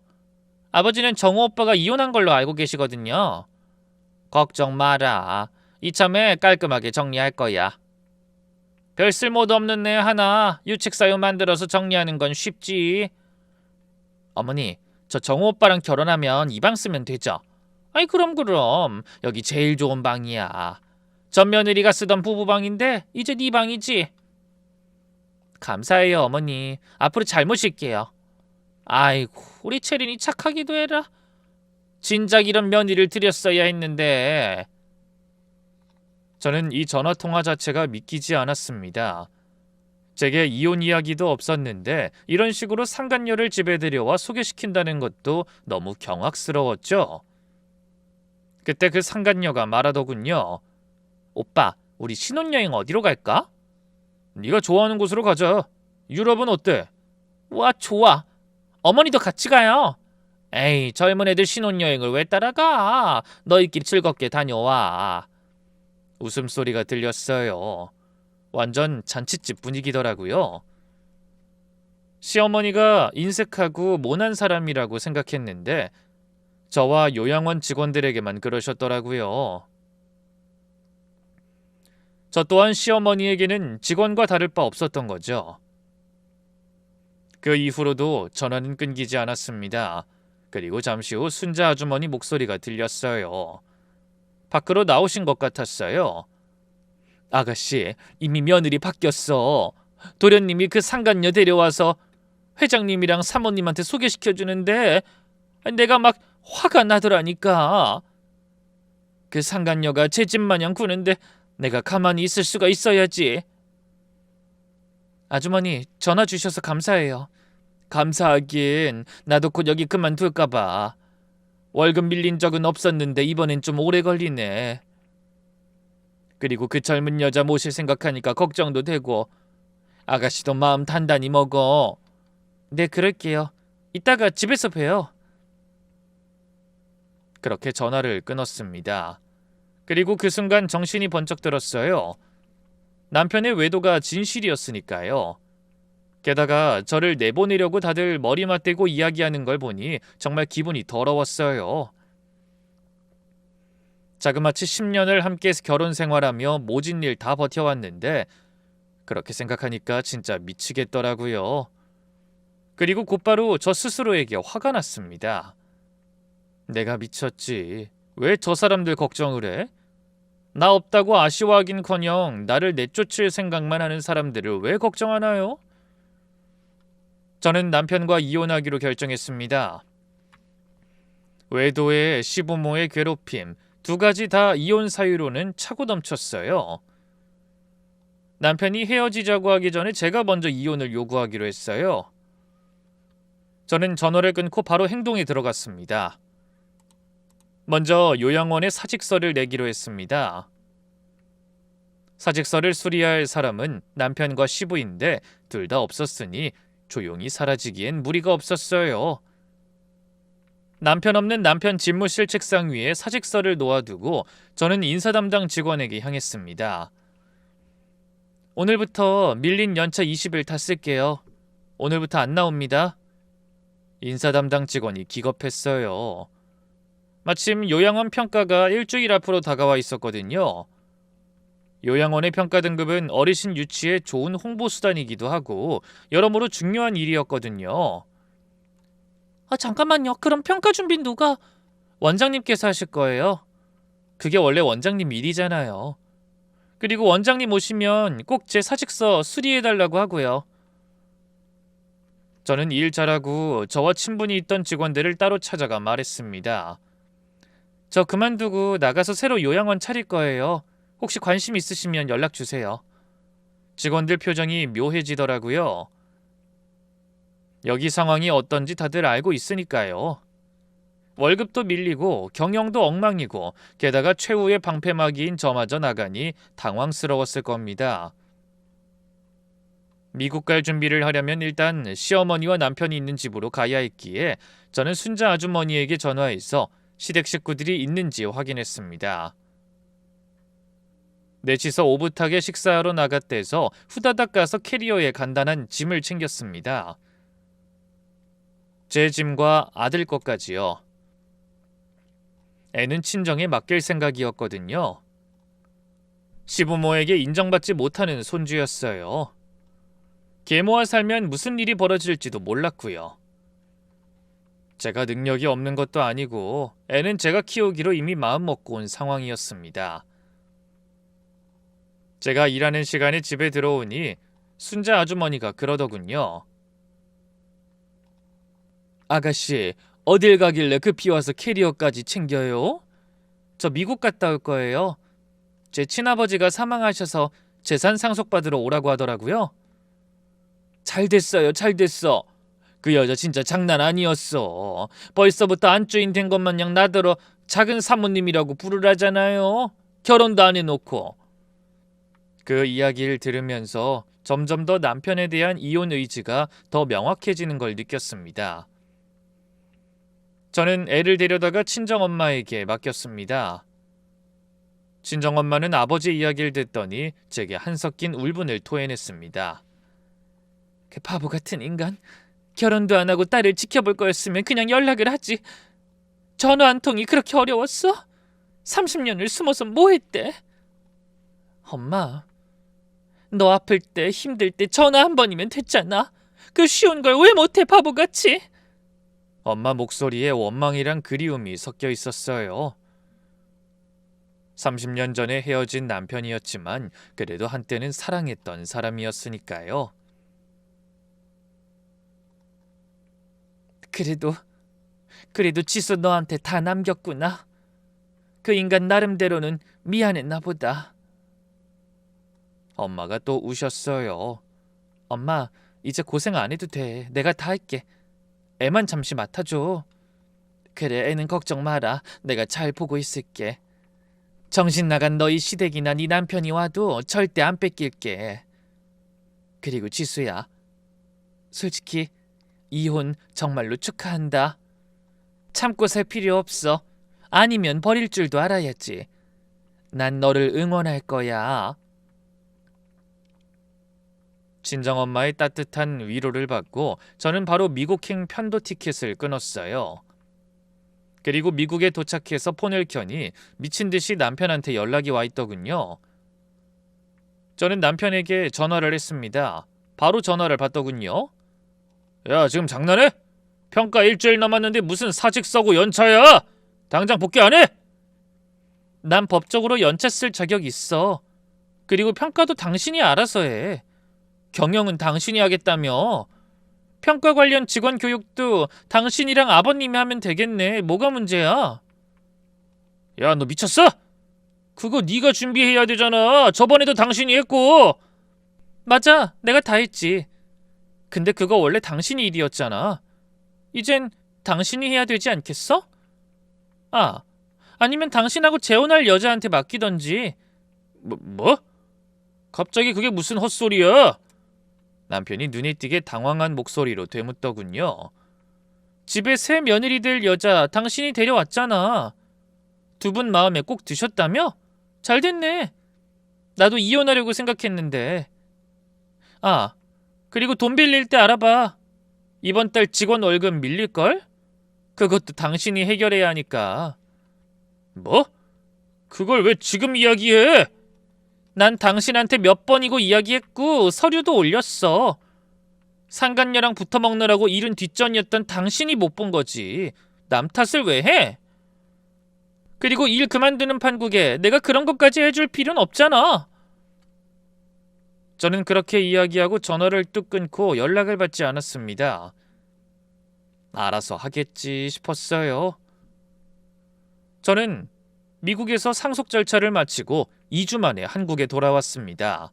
아버지는 정우 오빠가 이혼한 걸로 알고 계시거든요. 걱정 마라. 이참에 깔끔하게 정리할 거야. 별 쓸모도 없는 애 하나 유책사유 만들어서 정리하는 건 쉽지. 어머니, 저 정우 오빠랑 결혼하면 이 방 쓰면 되죠? 아이 그럼 여기 제일 좋은 방이야. 전 며느리가 쓰던 부부방인데 이제 네 방이지. 감사해요 어머니. 앞으로 잘 모실게요. 아이고 우리 채린이 착하기도 해라. 진작 이런 며느리를 들였어야 했는데. 저는 이 전화통화 자체가 믿기지 않았습니다. 제게 이혼 이야기도 없었는데 이런 식으로 상간녀를 집에 들여와 소개시킨다는 것도 너무 경악스러웠죠. 그때 그 상간녀가 말하더군요. 오빠, 우리 신혼여행 어디로 갈까? 네가 좋아하는 곳으로 가자. 유럽은 어때? 와, 좋아. 어머니도 같이 가요. 에이, 젊은 애들 신혼여행을 왜 따라가? 너희끼리 즐겁게 다녀와. 웃음소리가 들렸어요. 완전 잔칫집 분위기더라고요. 시어머니가 인색하고 모난 사람이라고 생각했는데 저와 요양원 직원들에게만 그러셨더라고요. 저 또한 시어머니에게는 직원과 다를 바 없었던 거죠. 그 이후로도 전화는 끊기지 않았습니다. 그리고 잠시 후 순자 아주머니 목소리가 들렸어요. 밖으로 나오신 것 같았어요. 아가씨, 이미 며느리 바뀌었어. 도련님이 그 상간녀 데려와서 회장님이랑 사모님한테 소개시켜주는데 내가 막 화가 나더라니까. 그 상간녀가 제 집 마냥 구는데 내가 가만히 있을 수가 있어야지. 아주머니, 전화 주셔서 감사해요. 감사하긴 나도 곧 여기 그만둘까 봐. 월급 밀린 적은 없었는데 이번엔 좀 오래 걸리네. 그리고 그 젊은 여자 모실 생각하니까 걱정도 되고. 아가씨도 마음 단단히 먹어. 네, 그럴게요. 이따가 집에서 봬요. 그렇게 전화를 끊었습니다. 그리고 그 순간 정신이 번쩍 들었어요. 남편의 외도가 진실이었으니까요. 게다가 저를 내보내려고 다들 머리 맞대고 이야기하는 걸 보니 정말 기분이 더러웠어요. 자그마치 10년을 함께 결혼 생활하며 모진 일 다 버텨왔는데 그렇게 생각하니까 진짜 미치겠더라고요. 그리고 곧바로 저 스스로에게 화가 났습니다. 내가 미쳤지. 왜 저 사람들 걱정을 해? 나 없다고 아쉬워하긴커녕 나를 내쫓을 생각만 하는 사람들을 왜 걱정하나요? 저는 남편과 이혼하기로 결정했습니다. 외도에 시부모의 괴롭힘, 두 가지 다 이혼 사유로는 차고 넘쳤어요. 남편이 헤어지자고 하기 전에 제가 먼저 이혼을 요구하기로 했어요. 저는 전화를 끊고 바로 행동에 들어갔습니다. 먼저 요양원에 사직서를 내기로 했습니다. 사직서를 수리할 사람은 남편과 시부인데 둘 다 없었으니 조용히 사라지기엔 무리가 없었어요. 남편 없는 남편 집무실 책상 위에 사직서를 놓아두고 저는 인사 담당 직원에게 향했습니다. 오늘부터 밀린 연차 20일 다 쓸게요. 오늘부터 안 나옵니다. 인사 담당 직원이 기겁했어요. 마침 요양원 평가가 일주일 앞으로 다가와 있었거든요. 요양원의 평가 등급은 어르신 유치에 좋은 홍보 수단이기도 하고 여러모로 중요한 일이었거든요. 잠깐만요. 그럼 평가 준비 누가? 원장님께서 하실 거예요. 그게 원래 원장님 일이잖아요. 그리고 원장님 오시면 꼭 제 사직서 수리해달라고 하고요. 저는 일 잘하고 저와 친분이 있던 직원들을 따로 찾아가 말했습니다. 저 그만두고 나가서 새로 요양원 차릴 거예요. 혹시 관심 있으시면 연락 주세요. 직원들 표정이 묘해지더라고요. 여기 상황이 어떤지 다들 알고 있으니까요. 월급도 밀리고 경영도 엉망이고 게다가 최후의 방패막이인 저마저 나가니 당황스러웠을 겁니다. 미국 갈 준비를 하려면 일단 시어머니와 남편이 있는 집으로 가야 했기에 저는 순자 아주머니에게 전화해서 시댁 식구들이 있는지 확인했습니다. 넷이서 오붓하게 식사하러 나갔대서 후다닥 가서 캐리어에 간단한 짐을 챙겼습니다. 제 짐과 아들 것까지요. 애는 친정에 맡길 생각이었거든요. 시부모에게 인정받지 못하는 손주였어요. 계모와 살면 무슨 일이 벌어질지도 몰랐고요. 제가 능력이 없는 것도 아니고 애는 제가 키우기로 이미 마음먹고 온 상황이었습니다. 제가 일하는 시간에 집에 들어오니 순자 아주머니가 그러더군요. 아가씨, 어딜 가길래 급히 와서 캐리어까지 챙겨요? 저 미국 갔다 올 거예요. 제 친아버지가 사망하셔서 재산 상속받으러 오라고 하더라고요. 잘 됐어요, 잘 됐어. 그 여자 진짜 장난 아니었어. 벌써부터 안주인 된 것 마냥 나더러 작은 사모님이라고 부르라잖아요. 결혼도 안 해놓고. 그 이야기를 들으면서 점점 더 남편에 대한 이혼 의지가 더 명확해지는 걸 느꼈습니다. 저는 애를 데려다가 친정엄마에게 맡겼습니다. 친정엄마는 아버지 이야기를 듣더니 제게 한섞인 울분을 토해냈습니다. 그 바보 같은 인간. 결혼도 안 하고 딸을 지켜볼 거였으면 그냥 연락을 하지. 전화 한 통이 그렇게 어려웠어? 30년을 숨어서 뭐 했대? 엄마, 너 아플 때 힘들 때 전화 한 번이면 됐잖아. 그 쉬운 걸 왜 못해 바보같이? 엄마 목소리에 원망이랑 그리움이 섞여 있었어요. 30년 전에 헤어진 남편이었지만 그래도 한때는 사랑했던 사람이었으니까요. 그래도 지수 너한테 다 남겼구나. 그 인간 나름대로는 미안했나 보다. 엄마가 또 우셨어요. 엄마, 이제 고생 안 해도 돼. 내가 다 할게. 애만 잠시 맡아줘. 그래, 애는 걱정 마라. 내가 잘 보고 있을게. 정신 나간 너희 시댁이나 네 남편이 와도 절대 안 뺏길게. 그리고 지수야, 솔직히 이혼 정말로 축하한다. 참고 살 필요 없어. 아니면 버릴 줄도 알아야지. 난 너를 응원할 거야. 친정엄마의 따뜻한 위로를 받고 저는 바로 미국행 편도 티켓을 끊었어요. 그리고 미국에 도착해서 폰을 켜니 미친 듯이 남편한테 연락이 와 있더군요. 저는 남편에게 전화를 했습니다. 바로 전화를 받더군요. 야, 지금 장난해? 평가 일주일 남았는데 무슨 사직 서고 연차야? 당장 복귀 안 해? 난 법적으로 연차 쓸 자격 있어. 그리고 평가도 당신이 알아서 해. 경영은 당신이 하겠다며. 평가 관련 직원 교육도 당신이랑 아버님이 하면 되겠네. 뭐가 문제야? 야, 너 미쳤어? 그거 네가 준비해야 되잖아. 저번에도 당신이 했고. 맞아, 내가 다 했지. 근데 그거 원래 당신이 일이었잖아. 이젠 당신이 해야 되지 않겠어? 아, 아니면 당신하고 재혼할 여자한테 맡기던지. 뭐? 갑자기 그게 무슨 헛소리야? 남편이 눈에 띄게 당황한 목소리로 되묻더군요. 집에 새 며느리 될 여자 당신이 데려왔잖아. 두 분 마음에 꼭 드셨다며? 잘 됐네. 나도 이혼하려고 생각했는데. 아, 그리고 돈 빌릴 때 알아봐. 이번 달 직원 월급 밀릴걸? 그것도 당신이 해결해야 하니까. 뭐? 그걸 왜 지금 이야기해? 난 당신한테 몇 번이고 이야기했고 서류도 올렸어. 상간녀랑 붙어먹느라고 일은 뒷전이었던 당신이 못 본 거지. 남 탓을 왜 해? 그리고 일 그만두는 판국에 내가 그런 것까지 해줄 필요는 없잖아. 저는 그렇게 이야기하고 전화를 뚝 끊고 연락을 받지 않았습니다. 알아서 하겠지 싶었어요. 저는 미국에서 상속 절차를 마치고 2주 만에 한국에 돌아왔습니다.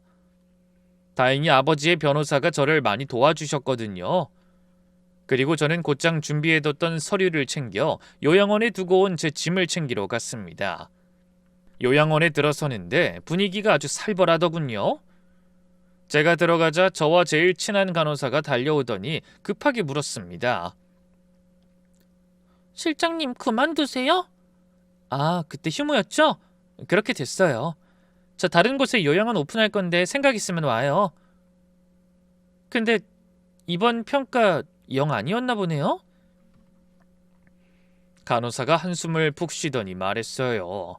다행히 아버지의 변호사가 저를 많이 도와주셨거든요. 그리고 저는 곧장 준비해뒀던 서류를 챙겨 요양원에 두고 온 제 짐을 챙기러 갔습니다. 요양원에 들어서는데 분위기가 아주 살벌하더군요. 제가 들어가자 저와 제일 친한 간호사가 달려오더니 급하게 물었습니다. 실장님 그만두세요? 아, 그때 휴무였죠? 그렇게 됐어요. 저 다른 곳에 요양원 오픈할 건데 생각 있으면 와요. 근데 이번 평가 영 아니었나 보네요? 간호사가 한숨을 푹 쉬더니 말했어요.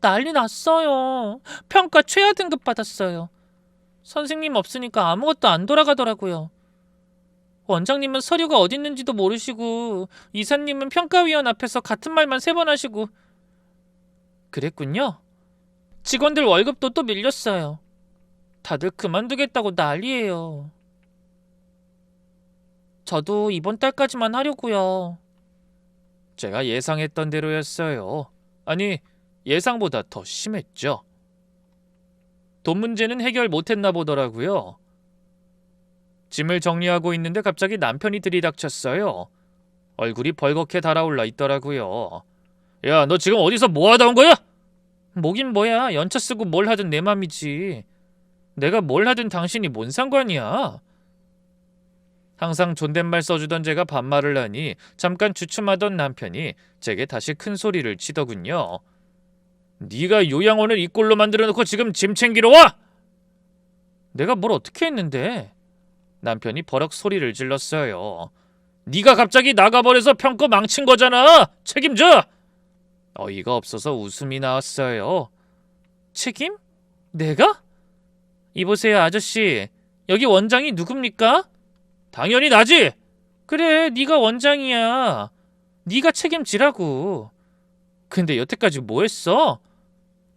난리 났어요. 평가 최하 등급 받았어요. 선생님 없으니까 아무것도 안 돌아가더라고요. 원장님은 서류가 어딨는지도 모르시고 이사님은 평가위원 앞에서 같은 말만 3번 하시고. 그랬군요. 직원들 월급도 또 밀렸어요. 다들 그만두겠다고 난리예요. 저도 이번 달까지만 하려고요. 제가 예상했던 대로였어요. 아니, 예상보다 더 심했죠. 돈 문제는 해결 못했나 보더라고요. 짐을 정리하고 있는데 갑자기 남편이 들이닥쳤어요. 얼굴이 벌겋게 달아올라 있더라고요. 야, 너 지금 어디서 뭐 하다 온 거야? 뭐긴 뭐야. 연차 쓰고 뭘 하든 내 맘이지. 내가 뭘 하든 당신이 뭔 상관이야. 항상 존댓말 써주던 제가 반말을 하니 잠깐 주춤하던 남편이 제게 다시 큰 소리를 치더군요. 네가 요양원을 이 꼴로 만들어놓고 지금 짐 챙기러 와? 내가 뭘 어떻게 했는데? 남편이 버럭 소리를 질렀어요. 네가 갑자기 나가버려서 평가 망친 거잖아. 책임져! 어이가 없어서 웃음이 나왔어요. 책임? 내가? 이보세요 아저씨. 여기 원장이 누굽니까? 당연히 나지. 그래, 네가 원장이야. 네가 책임지라고. 근데 여태까지 뭐 했어?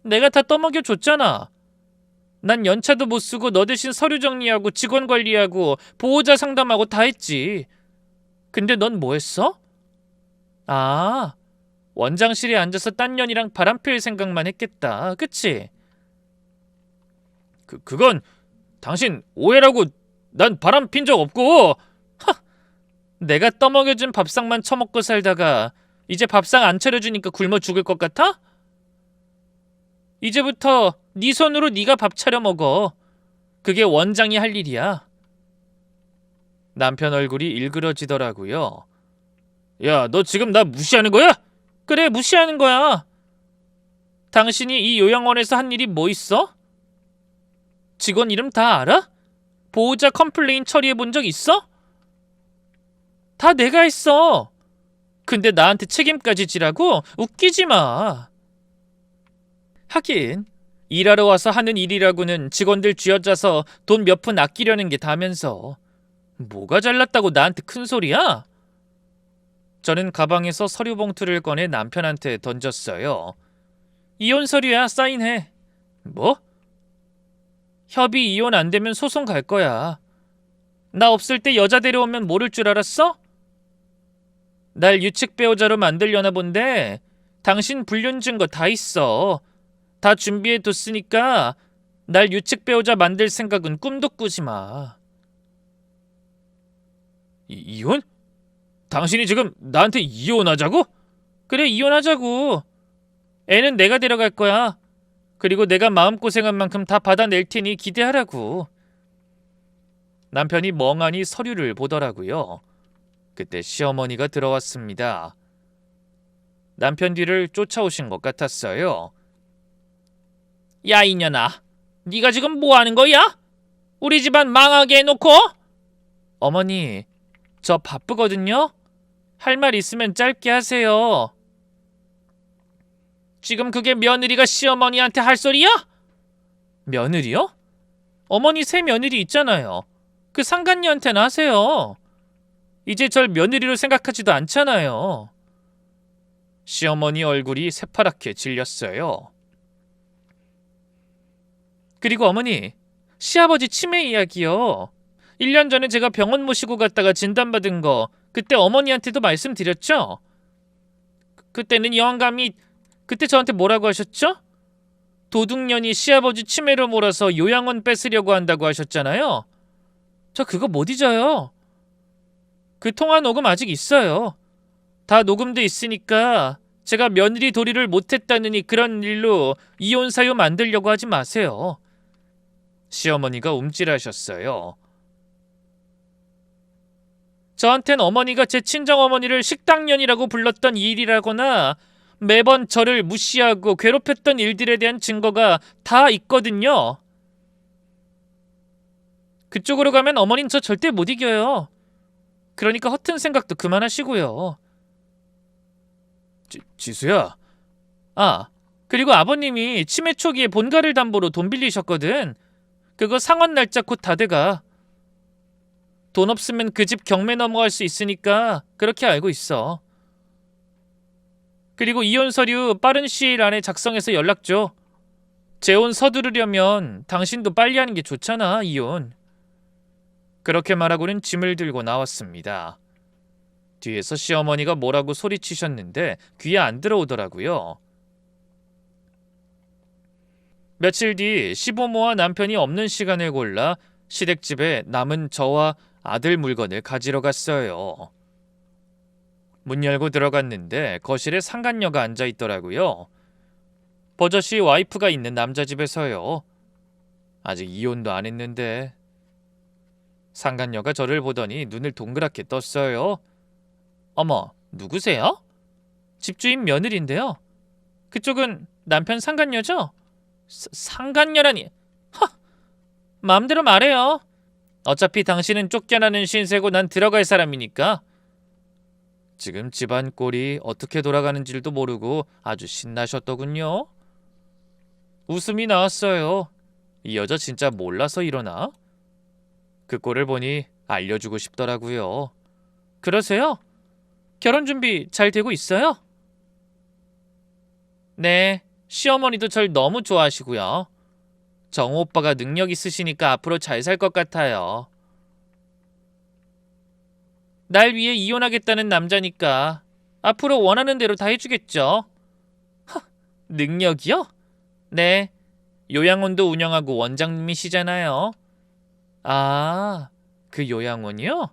내가 다 떠먹여줬잖아. 난 연차도 못 쓰고 너 대신 서류 정리하고 직원 관리하고 보호자 상담하고 다 했지. 근데 넌 뭐 했어? 아, 원장실에 앉아서 딴 년이랑 바람 필 생각만 했겠다. 그치? 그건 당신 오해라고. 난 바람 핀 적 없고. 하! 내가 떠먹여준 밥상만 처먹고 살다가 이제 밥상 안 차려주니까 굶어 죽을 것 같아? 이제부터 네 손으로 네가 밥 차려 먹어. 그게 원장이 할 일이야. 남편 얼굴이 일그러지더라고요. 야, 너 지금 나 무시하는 거야? 그래, 무시하는 거야. 당신이 이 요양원에서 한 일이 뭐 있어? 직원 이름 다 알아? 보호자 컴플레인 처리해 본 적 있어? 다 내가 했어. 근데 나한테 책임까지 지라고? 웃기지 마. 하긴 일하러 와서 하는 일이라고는 직원들 쥐어짜서 돈 몇 푼 아끼려는 게 다면서 뭐가 잘났다고 나한테 큰 소리야? 저는 가방에서 서류 봉투를 꺼내 남편한테 던졌어요. 이혼 서류야, 사인해. 뭐? 협의 이혼 안 되면 소송 갈 거야. 나 없을 때 여자 데려오면 모를 줄 알았어? 날 유책 배우자로 만들려나 본데 당신 불륜 증거 다 있어. 다 준비해 뒀으니까 날 유책 배우자 만들 생각은 꿈도 꾸지 마. 이혼? 당신이 지금 나한테 이혼하자고? 그래, 이혼하자고. 애는 내가 데려갈 거야. 그리고 내가 마음고생한 만큼 다 받아낼 테니 기대하라고. 남편이 멍하니 서류를 보더라고요. 그때 시어머니가 들어왔습니다. 남편 뒤를 쫓아오신 것 같았어요. 야, 이년아. 네가 지금 뭐 하는 거야? 우리 집안 망하게 해놓고? 어머니, 저 바쁘거든요. 할 말 있으면 짧게 하세요. 지금 그게 며느리가 시어머니한테 할 소리야? 며느리요? 어머니 새 며느리 있잖아요. 그 상간녀한테나 하세요. 이제 절 며느리로 생각하지도 않잖아요. 시어머니 얼굴이 새파랗게 질렸어요. 그리고 어머니, 시아버지 치매 이야기요. 1년 전에 제가 병원 모시고 갔다가 진단받은 거 그때 어머니한테도 말씀드렸죠? 그때는 영감이 그때 저한테 뭐라고 하셨죠? 도둑년이 시아버지 치매로 몰아서 요양원 뺏으려고 한다고 하셨잖아요. 저 그거 못 잊어요. 그 통화 녹음 아직 있어요. 다 녹음돼 있으니까 제가 며느리 도리를 못했다느니 그런 일로 이혼 사유 만들려고 하지 마세요. 시어머니가 움찔하셨어요. 저한텐 어머니가 제 친정어머니를 식당년이라고 불렀던 일이라거나 매번 저를 무시하고 괴롭혔던 일들에 대한 증거가 다 있거든요. 그쪽으로 가면 어머닌 저 절대 못 이겨요. 그러니까 허튼 생각도 그만하시고요. 지수야. 아, 그리고 아버님이 치매 초기에 본가를 담보로 돈 빌리셨거든. 그거 상환 날짜 곧 다 돼가. 돈 없으면 그 집 경매 넘어갈 수 있으니까 그렇게 알고 있어. 그리고 이혼 서류 빠른 시일 안에 작성해서 연락 줘. 재혼 서두르려면 당신도 빨리 하는 게 좋잖아, 이혼. 그렇게 말하고는 짐을 들고 나왔습니다. 뒤에서 시어머니가 뭐라고 소리치셨는데 귀에 안 들어오더라고요. 며칠 뒤 시부모와 남편이 없는 시간을 골라 시댁집에 남은 저와 아들 물건을 가지러 갔어요. 문 열고 들어갔는데 거실에 상간녀가 앉아 있더라고요. 버젓이 와이프가 있는 남자 집에서요. 아직 이혼도 안 했는데. 상간녀가 저를 보더니 눈을 동그랗게 떴어요. 어머, 누구세요? 집주인 며느리인데요. 그쪽은 남편 상간녀죠? 상간녀라니. 허! 마음대로 말해요. 어차피 당신은 쫓겨나는 신세고 난 들어갈 사람이니까. 지금 집안 꼴이 어떻게 돌아가는지도 모르고 아주 신나셨더군요. 웃음이 나왔어요. 이 여자 진짜 몰라서 이러나? 그 꼴을 보니 알려주고 싶더라고요. 그러세요? 결혼 준비 잘 되고 있어요? 네, 시어머니도 절 너무 좋아하시고요. 정우 오빠가 능력 있으시니까 앞으로 잘 살 것 같아요. 날 위해 이혼하겠다는 남자니까 앞으로 원하는 대로 다 해주겠죠. 하, 능력이요? 네, 요양원도 운영하고 원장님이시잖아요. 아, 그 요양원이요?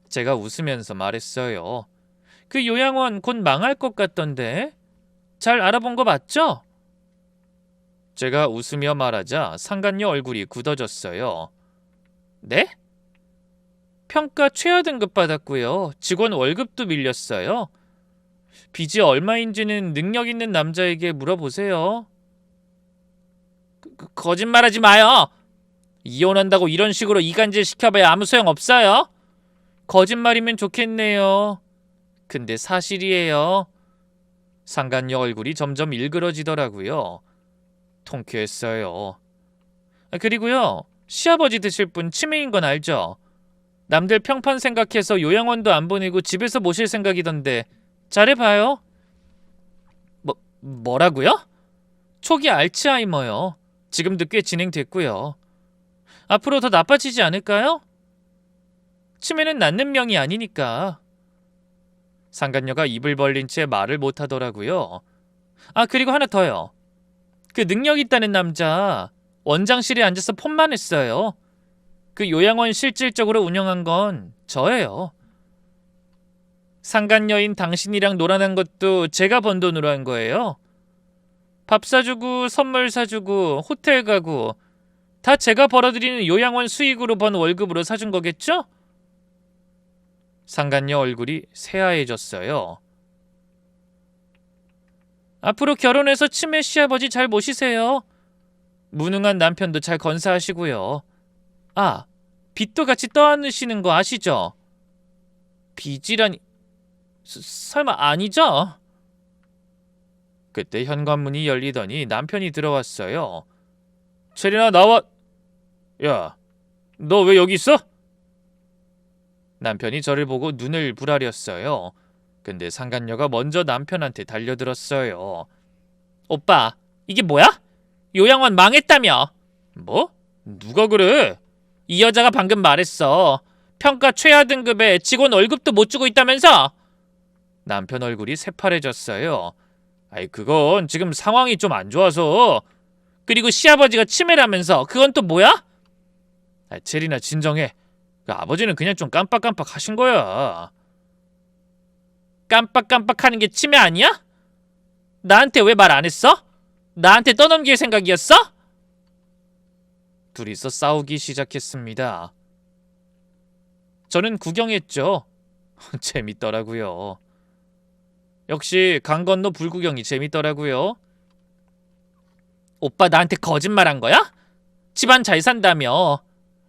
제가 웃으면서 말했어요. 그 요양원 곧 망할 것 같던데. 잘 알아본 거 맞죠? 제가 웃으며 말하자 상간녀 얼굴이 굳어졌어요. 네? 평가 최하 등급 받았고요. 직원 월급도 밀렸어요. 빚이 얼마인지는 능력 있는 남자에게 물어보세요. 거짓말하지 마요. 이혼한다고 이런 식으로 이간질 시켜봐야 아무 소용 없어요. 거짓말이면 좋겠네요. 근데 사실이에요. 상간녀 얼굴이 점점 일그러지더라고요. 통쾌했어요. 그리고요, 시아버지 드실 분 치매인 건 알죠? 남들 평판 생각해서 요양원도 안 보내고 집에서 모실 생각이던데 잘해봐요. 뭐라고요? 초기 알츠하이머요. 지금도 꽤 진행됐고요. 앞으로 더 나빠지지 않을까요? 치매는 낫는 병이 아니니까. 상간녀가 입을 벌린 채 말을 못하더라고요. 그리고 하나 더요. 그 능력 있다는 남자 원장실에 앉아서 폰만 했어요. 그 요양원 실질적으로 운영한 건 저예요. 상간녀인 당신이랑 놀아난 것도 제가 번 돈으로 한 거예요. 밥 사주고 선물 사주고 호텔 가고 다 제가 벌어들이는 요양원 수익으로 번 월급으로 사준 거겠죠? 상간녀 얼굴이 새하얘졌어요. 앞으로 결혼해서 치매 시아버지 잘 모시세요. 무능한 남편도 잘 건사하시고요. 빚도 같이 떠안으시는 거 아시죠? 빚이라니... 설마 아니죠? 그때 현관문이 열리더니 남편이 들어왔어요. 체리나 나와... 야, 너 왜 여기 있어? 남편이 저를 보고 눈을 부라렸어요. 근데 상간녀가 먼저 남편한테 달려들었어요. 오빠, 이게 뭐야? 요양원 망했다며. 뭐? 누가 그래? 이 여자가 방금 말했어. 평가 최하 등급에 직원 월급도 못 주고 있다면서? 남편 얼굴이 새파래졌어요. 그건 지금 상황이 좀 안 좋아서. 그리고 시아버지가 치매라면서 그건 또 뭐야? 체리나 진정해. 아버지는 그냥 좀 깜빡깜빡 하신 거야. 깜빡깜빡하는 게 치매 아니야? 나한테 왜 말 안 했어? 나한테 떠넘길 생각이었어? 둘이서 싸우기 시작했습니다. 저는 구경했죠. 재밌더라고요. 역시 강 건너 불구경이 재밌더라고요. 오빠 나한테 거짓말한 거야? 집안 잘 산다며.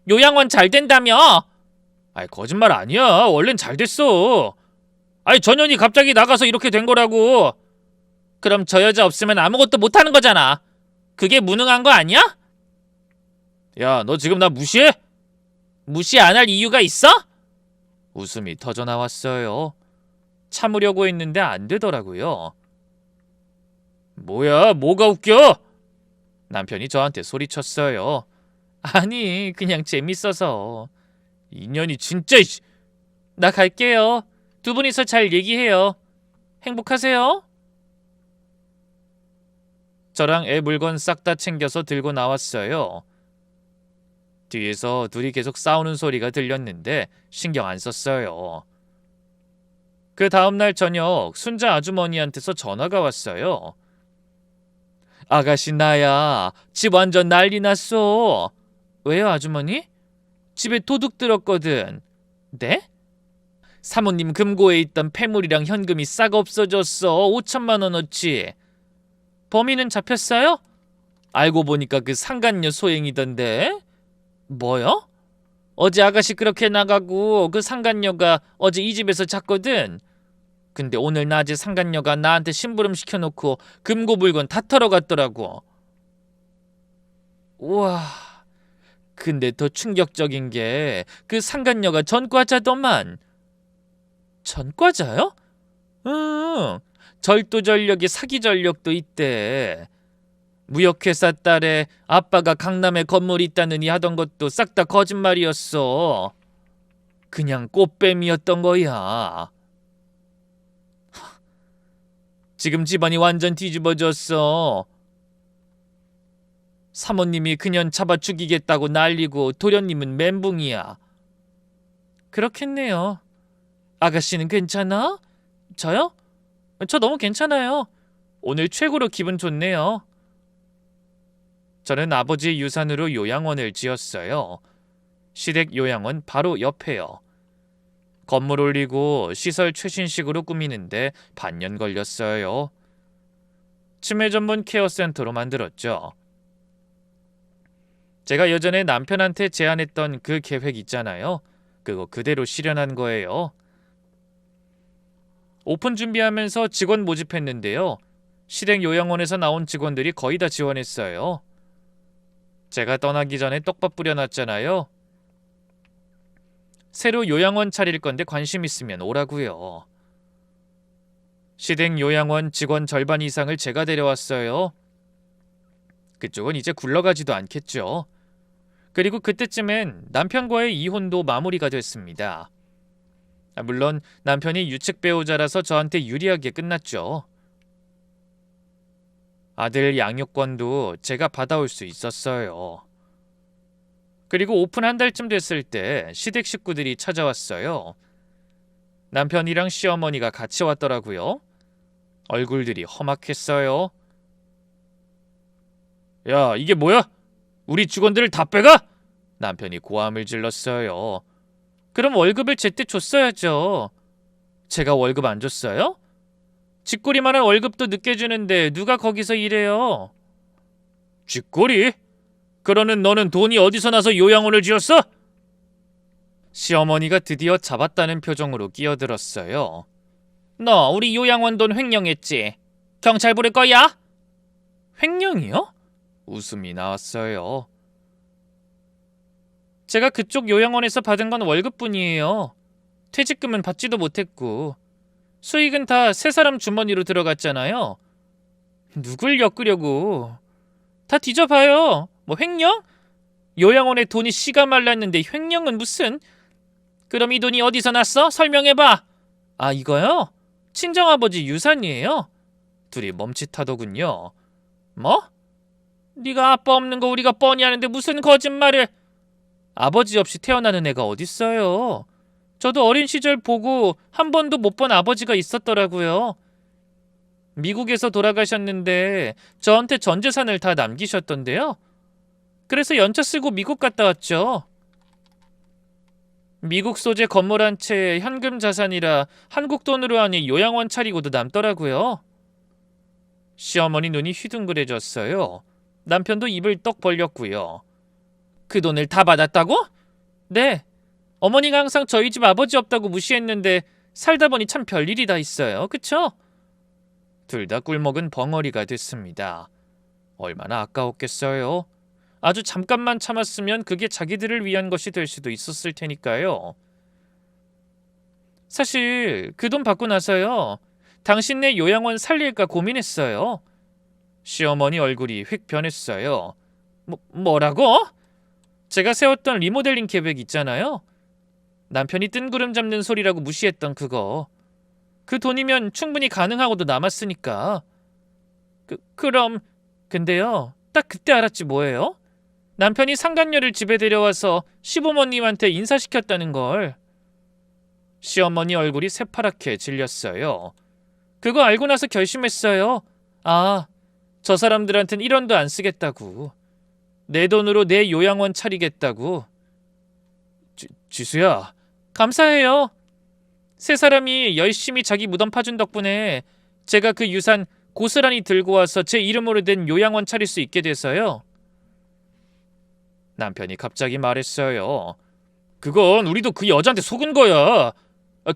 요양원 잘 된다며. 거짓말 아니야. 원래는 잘 됐어. 전현이 갑자기 나가서 이렇게 된 거라고. 그럼 저 여자 없으면 아무것도 못하는 거잖아. 그게 무능한 거 아니야? 야, 너 지금 나 무시해? 무시 안 할 이유가 있어? 웃음이 터져나왔어요. 참으려고 했는데 안 되더라고요. 뭐야, 뭐가 웃겨? 남편이 저한테 소리쳤어요. 아니, 그냥 재밌어서. 인연이 진짜... 나 갈게요. 두 분이서 잘 얘기해요. 행복하세요. 저랑 애 물건 싹 다 챙겨서 들고 나왔어요. 뒤에서 둘이 계속 싸우는 소리가 들렸는데 신경 안 썼어요. 그 다음날 저녁 순자 아주머니한테서 전화가 왔어요. 아가씨 나야. 집 완전 난리 났어. 왜요 아주머니? 집에 도둑 들었거든. 네? 사모님 금고에 있던 폐물이랑 현금이 싹 없어졌어. 5천만 원어치. 범인은 잡혔어요? 알고 보니까 그 상간녀 소행이던데. 뭐요? 어제 아가씨 그렇게 나가고 그 상간녀가 어제 이 집에서 잤거든. 근데 오늘 낮에 상간녀가 나한테 심부름 시켜놓고 금고 물건 다 털어갔더라고. 우와. 근데 더 충격적인 게 그 상간녀가 전과자더만. 전과자요? 응. 절도전력에 사기전력도 있대. 무역회사 딸에 아빠가 강남에 건물 있다느니 하던 것도 싹 다 거짓말이었어. 그냥 꽃뱀이었던 거야. 지금 집안이 완전 뒤집어졌어. 사모님이 그년 잡아 죽이겠다고 난리고 도련님은 멘붕이야. 그렇겠네요. 아가씨는 괜찮아? 저요? 저 너무 괜찮아요. 오늘 최고로 기분 좋네요. 저는 아버지의 유산으로 요양원을 지었어요. 시댁 요양원 바로 옆에요. 건물 올리고 시설 최신식으로 꾸미는데 반년 걸렸어요. 치매 전문 케어센터로 만들었죠. 제가 예전에 남편한테 제안했던 그 계획 있잖아요. 그거 그대로 실현한 거예요. 오픈 준비하면서 직원 모집했는데요. 시댁 요양원에서 나온 직원들이 거의 다 지원했어요. 제가 떠나기 전에 떡밥 뿌려놨잖아요. 새로 요양원 차릴 건데 관심 있으면 오라고요. 시댁 요양원 직원 절반 이상을 제가 데려왔어요. 그쪽은 이제 굴러가지도 않겠죠. 그리고 그때쯤엔 남편과의 이혼도 마무리가 됐습니다. 물론 남편이 유책 배우자라서 저한테 유리하게 끝났죠. 아들 양육권도 제가 받아올 수 있었어요. 그리고 오픈 한 달쯤 됐을 때 시댁 식구들이 찾아왔어요. 남편이랑 시어머니가 같이 왔더라고요. 얼굴들이 험악했어요. 야, 이게 뭐야? 우리 직원들을 다 빼가? 남편이 고함을 질렀어요. 그럼 월급을 제때 줬어야죠. 제가 월급 안 줬어요? 쥐꼬리만한 월급도 늦게 주는데 누가 거기서 일해요? 쥐꼬리? 그러는 너는 돈이 어디서 나서 요양원을 지었어? 시어머니가 드디어 잡았다는 표정으로 끼어들었어요. 너 우리 요양원 돈 횡령했지? 경찰 부를 거야? 횡령이요? 웃음이 나왔어요. 제가 그쪽 요양원에서 받은 건 월급뿐이에요. 퇴직금은 받지도 못했고 수익은 다 세 사람 주머니로 들어갔잖아요. 누굴 엮으려고. 다 뒤져봐요. 뭐 횡령? 요양원에 돈이 씨가 말랐는데 횡령은 무슨? 그럼 이 돈이 어디서 났어? 설명해봐. 아, 이거요? 친정아버지 유산이에요. 둘이 멈칫하더군요. 뭐? 네가 아빠 없는 거 우리가 뻔히 아는데 무슨 거짓말을. 아버지 없이 태어나는 애가 어딨어요. 저도 어린 시절 보고 한 번도 못 본 아버지가 있었더라고요. 미국에서 돌아가셨는데 저한테 전 재산을 다 남기셨던데요. 그래서 연차 쓰고 미국 갔다 왔죠. 미국 소재 건물 한 채에 현금 자산이라 한국 돈으로 하니 요양원 차리고도 남더라고요. 시어머니 눈이 휘둥그레졌어요. 남편도 입을 떡 벌렸고요. 그 돈을 다 받았다고? 네. 어머니가 항상 저희 집 아버지 없다고 무시했는데 살다 보니 참 별일이 다 있어요. 그쵸? 둘 다 꿀먹은 벙어리가 됐습니다. 얼마나 아까웠겠어요. 아주 잠깐만 참았으면 그게 자기들을 위한 것이 될 수도 있었을 테니까요. 사실 그 돈 받고 나서요. 당신네 요양원 살릴까 고민했어요. 시어머니 얼굴이 휙 변했어요. 뭐라고? 제가 세웠던 리모델링 계획 있잖아요. 남편이 뜬구름 잡는 소리라고 무시했던 그거. 그 돈이면 충분히 가능하고도 남았으니까. 그럼 근데요. 딱 그때 알았지 뭐예요? 남편이 상간녀를 집에 데려와서 시부모님한테 인사시켰다는 걸. 시어머니 얼굴이 새파랗게 질렸어요. 그거 알고 나서 결심했어요. 아, 저 사람들한텐 1원도 안 쓰겠다고. 내 돈으로 내 요양원 차리겠다고. 지수야, 감사해요. 세 사람이 열심히 자기 무덤 파준 덕분에 제가 그 유산 고스란히 들고 와서 제 이름으로 된 요양원 차릴 수 있게 돼서요. 남편이 갑자기 말했어요. 그건 우리도 그 여자한테 속은 거야.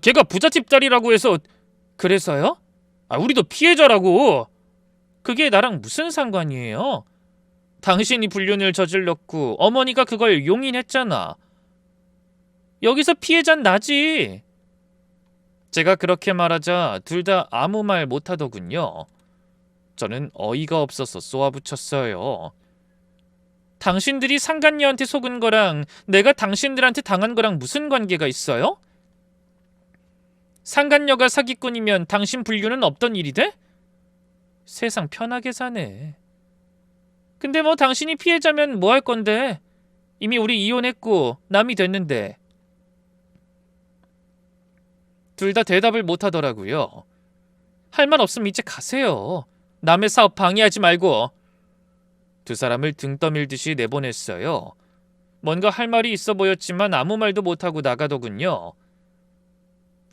걔가 부잣집 딸이라고 해서. 그래서요? 우리도 피해자라고. 그게 나랑 무슨 상관이에요? 당신이 불륜을 저질렀고 어머니가 그걸 용인했잖아. 여기서 피해자는 나지. 제가 그렇게 말하자 둘 다 아무 말 못하더군요. 저는 어이가 없어서 쏘아붙였어요. 당신들이 상간녀한테 속은 거랑 내가 당신들한테 당한 거랑 무슨 관계가 있어요? 상간녀가 사기꾼이면 당신 불륜은 없던 일이 돼? 세상 편하게 사네. 근데 뭐 당신이 피해자면 뭐 할 건데? 이미 우리 이혼했고 남이 됐는데. 둘 다 대답을 못 하더라고요. 할 말 없으면 이제 가세요. 남의 사업 방해하지 말고. 두 사람을 등 떠밀듯이 내보냈어요. 뭔가 할 말이 있어 보였지만 아무 말도 못하고 나가더군요.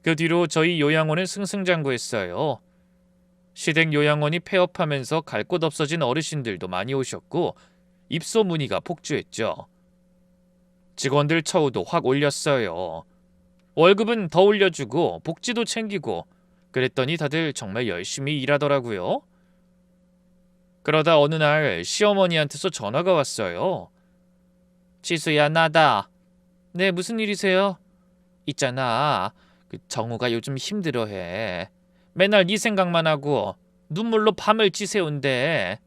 그 뒤로 저희 요양원은 승승장구했어요. 시댁 요양원이 폐업하면서 갈 곳 없어진 어르신들도 많이 오셨고 입소 문의가 폭주했죠. 직원들 처우도 확 올렸어요. 월급은 더 올려주고 복지도 챙기고 그랬더니 다들 정말 열심히 일하더라고요. 그러다 어느 날 시어머니한테서 전화가 왔어요. 지수야, 나다. 네, 무슨 일이세요? 있잖아, 그 정우가 요즘 힘들어해. 맨날 네 생각만 하고 눈물로 밤을 지새운대.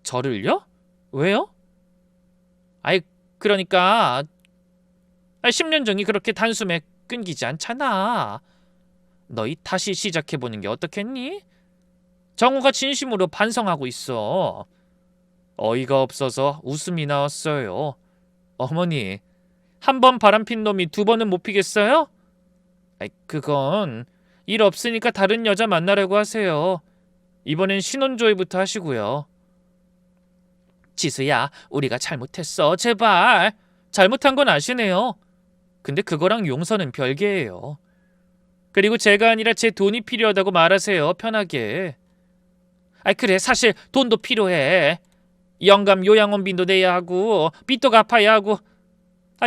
저를요? 왜요? 아이, 그러니까 10년 전이 그렇게 단숨에 끊기지 않잖아. 너희 다시 시작해보는 게 어떻겠니? 정우가 진심으로 반성하고 있어. 어이가 없어서 웃음이 나왔어요. 어머니, 한 번 바람핀 놈이 두 번은 못 피겠어요? 아이, 그건 일 없으니까 다른 여자 만나라고 하세요. 이번엔 신혼조회부터 하시고요. 지수야, 우리가 잘못했어. 제발. 잘못한 건 아시네요. 근데 그거랑 용서는 별개예요. 그리고 제가 아니라 제 돈이 필요하다고 말하세요. 편하게. 아이, 그래, 사실 돈도 필요해. 영감 요양원비도 내야 하고 빚도 갚아야 하고.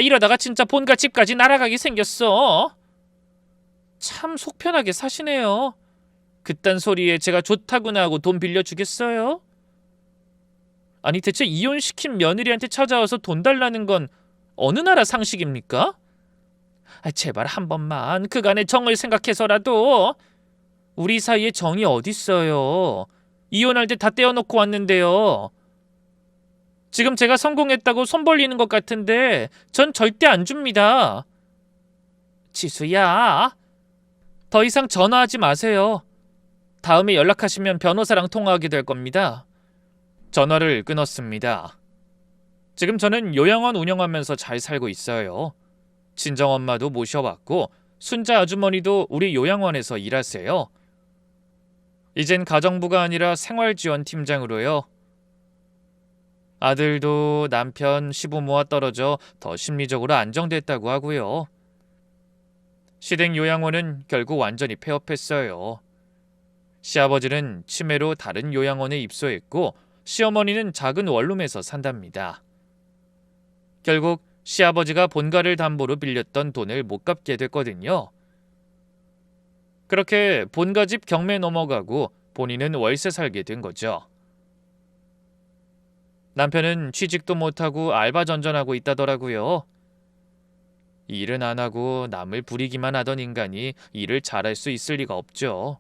이러다가 진짜 본가 집까지 날아가게 생겼어. 참 속편하게 사시네요. 그딴 소리에 제가 좋다구나 하고 돈 빌려주겠어요? 아니, 대체 이혼시킨 며느리한테 찾아와서 돈 달라는 건 어느 나라 상식입니까? 제발 한 번만 그간의 정을 생각해서라도. 우리 사이에 정이 어딨어요. 이혼할 때 다 떼어놓고 왔는데요. 지금 제가 성공했다고 손 벌리는 것 같은데 전 절대 안 줍니다. 지수야, 더 이상 전화하지 마세요. 다음에 연락하시면 변호사랑 통화하게 될 겁니다. 전화를 끊었습니다. 지금 저는 요양원 운영하면서 잘 살고 있어요. 친정엄마도 모셔왔고 순자 아주머니도 우리 요양원에서 일하세요. 이젠 가정부가 아니라 생활지원팀장으로요. 아들도 남편, 시부모와 떨어져 더 심리적으로 안정됐다고 하고요. 시댁 요양원은 결국 완전히 폐업했어요. 시아버지는 치매로 다른 요양원에 입소했고 시어머니는 작은 원룸에서 산답니다. 결국 시아버지가 본가를 담보로 빌렸던 돈을 못 갚게 됐거든요. 그렇게 본가집 경매 넘어가고 본인은 월세 살게 된 거죠. 남편은 취직도 못하고 알바 전전하고 있다더라고요. 일은 안 하고 남을 부리기만 하던 인간이 일을 잘할 수 있을 리가 없죠.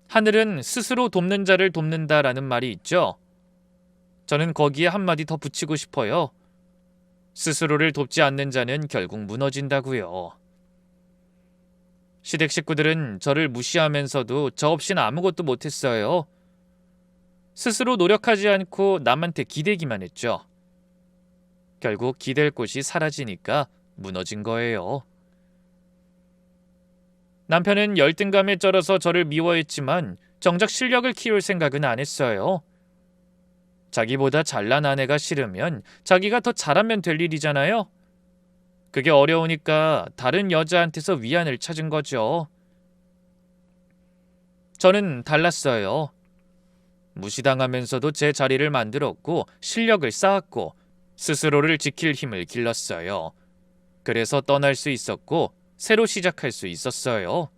하늘은 스스로 돕는 자를 돕는다라는 말이 있죠. 저는 거기에 한마디 더 붙이고 싶어요. 스스로를 돕지 않는 자는 결국 무너진다고요. 시댁 식구들은 저를 무시하면서도 저 없이는 아무것도 못했어요. 스스로 노력하지 않고 남한테 기대기만 했죠. 결국 기댈 곳이 사라지니까 무너진 거예요. 남편은 열등감에 쩔어서 저를 미워했지만 정작 실력을 키울 생각은 안 했어요. 자기보다 잘난 아내가 싫으면 자기가 더 잘하면 될 일이잖아요. 그게 어려우니까 다른 여자한테서 위안을 찾은 거죠. 저는 달랐어요. 무시당하면서도 제 자리를 만들었고 실력을 쌓았고 스스로를 지킬 힘을 길렀어요. 그래서 떠날 수 있었고 새로 시작할 수 있었어요.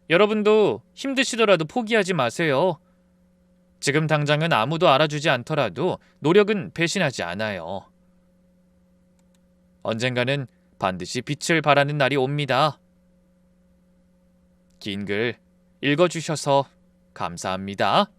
여러분도 힘드시더라도 포기하지 마세요. 지금 당장은 아무도 알아주지 않더라도 노력은 배신하지 않아요. 언젠가는 반드시 빛을 발하는 날이 옵니다. 긴 글 읽어주셔서 감사합니다.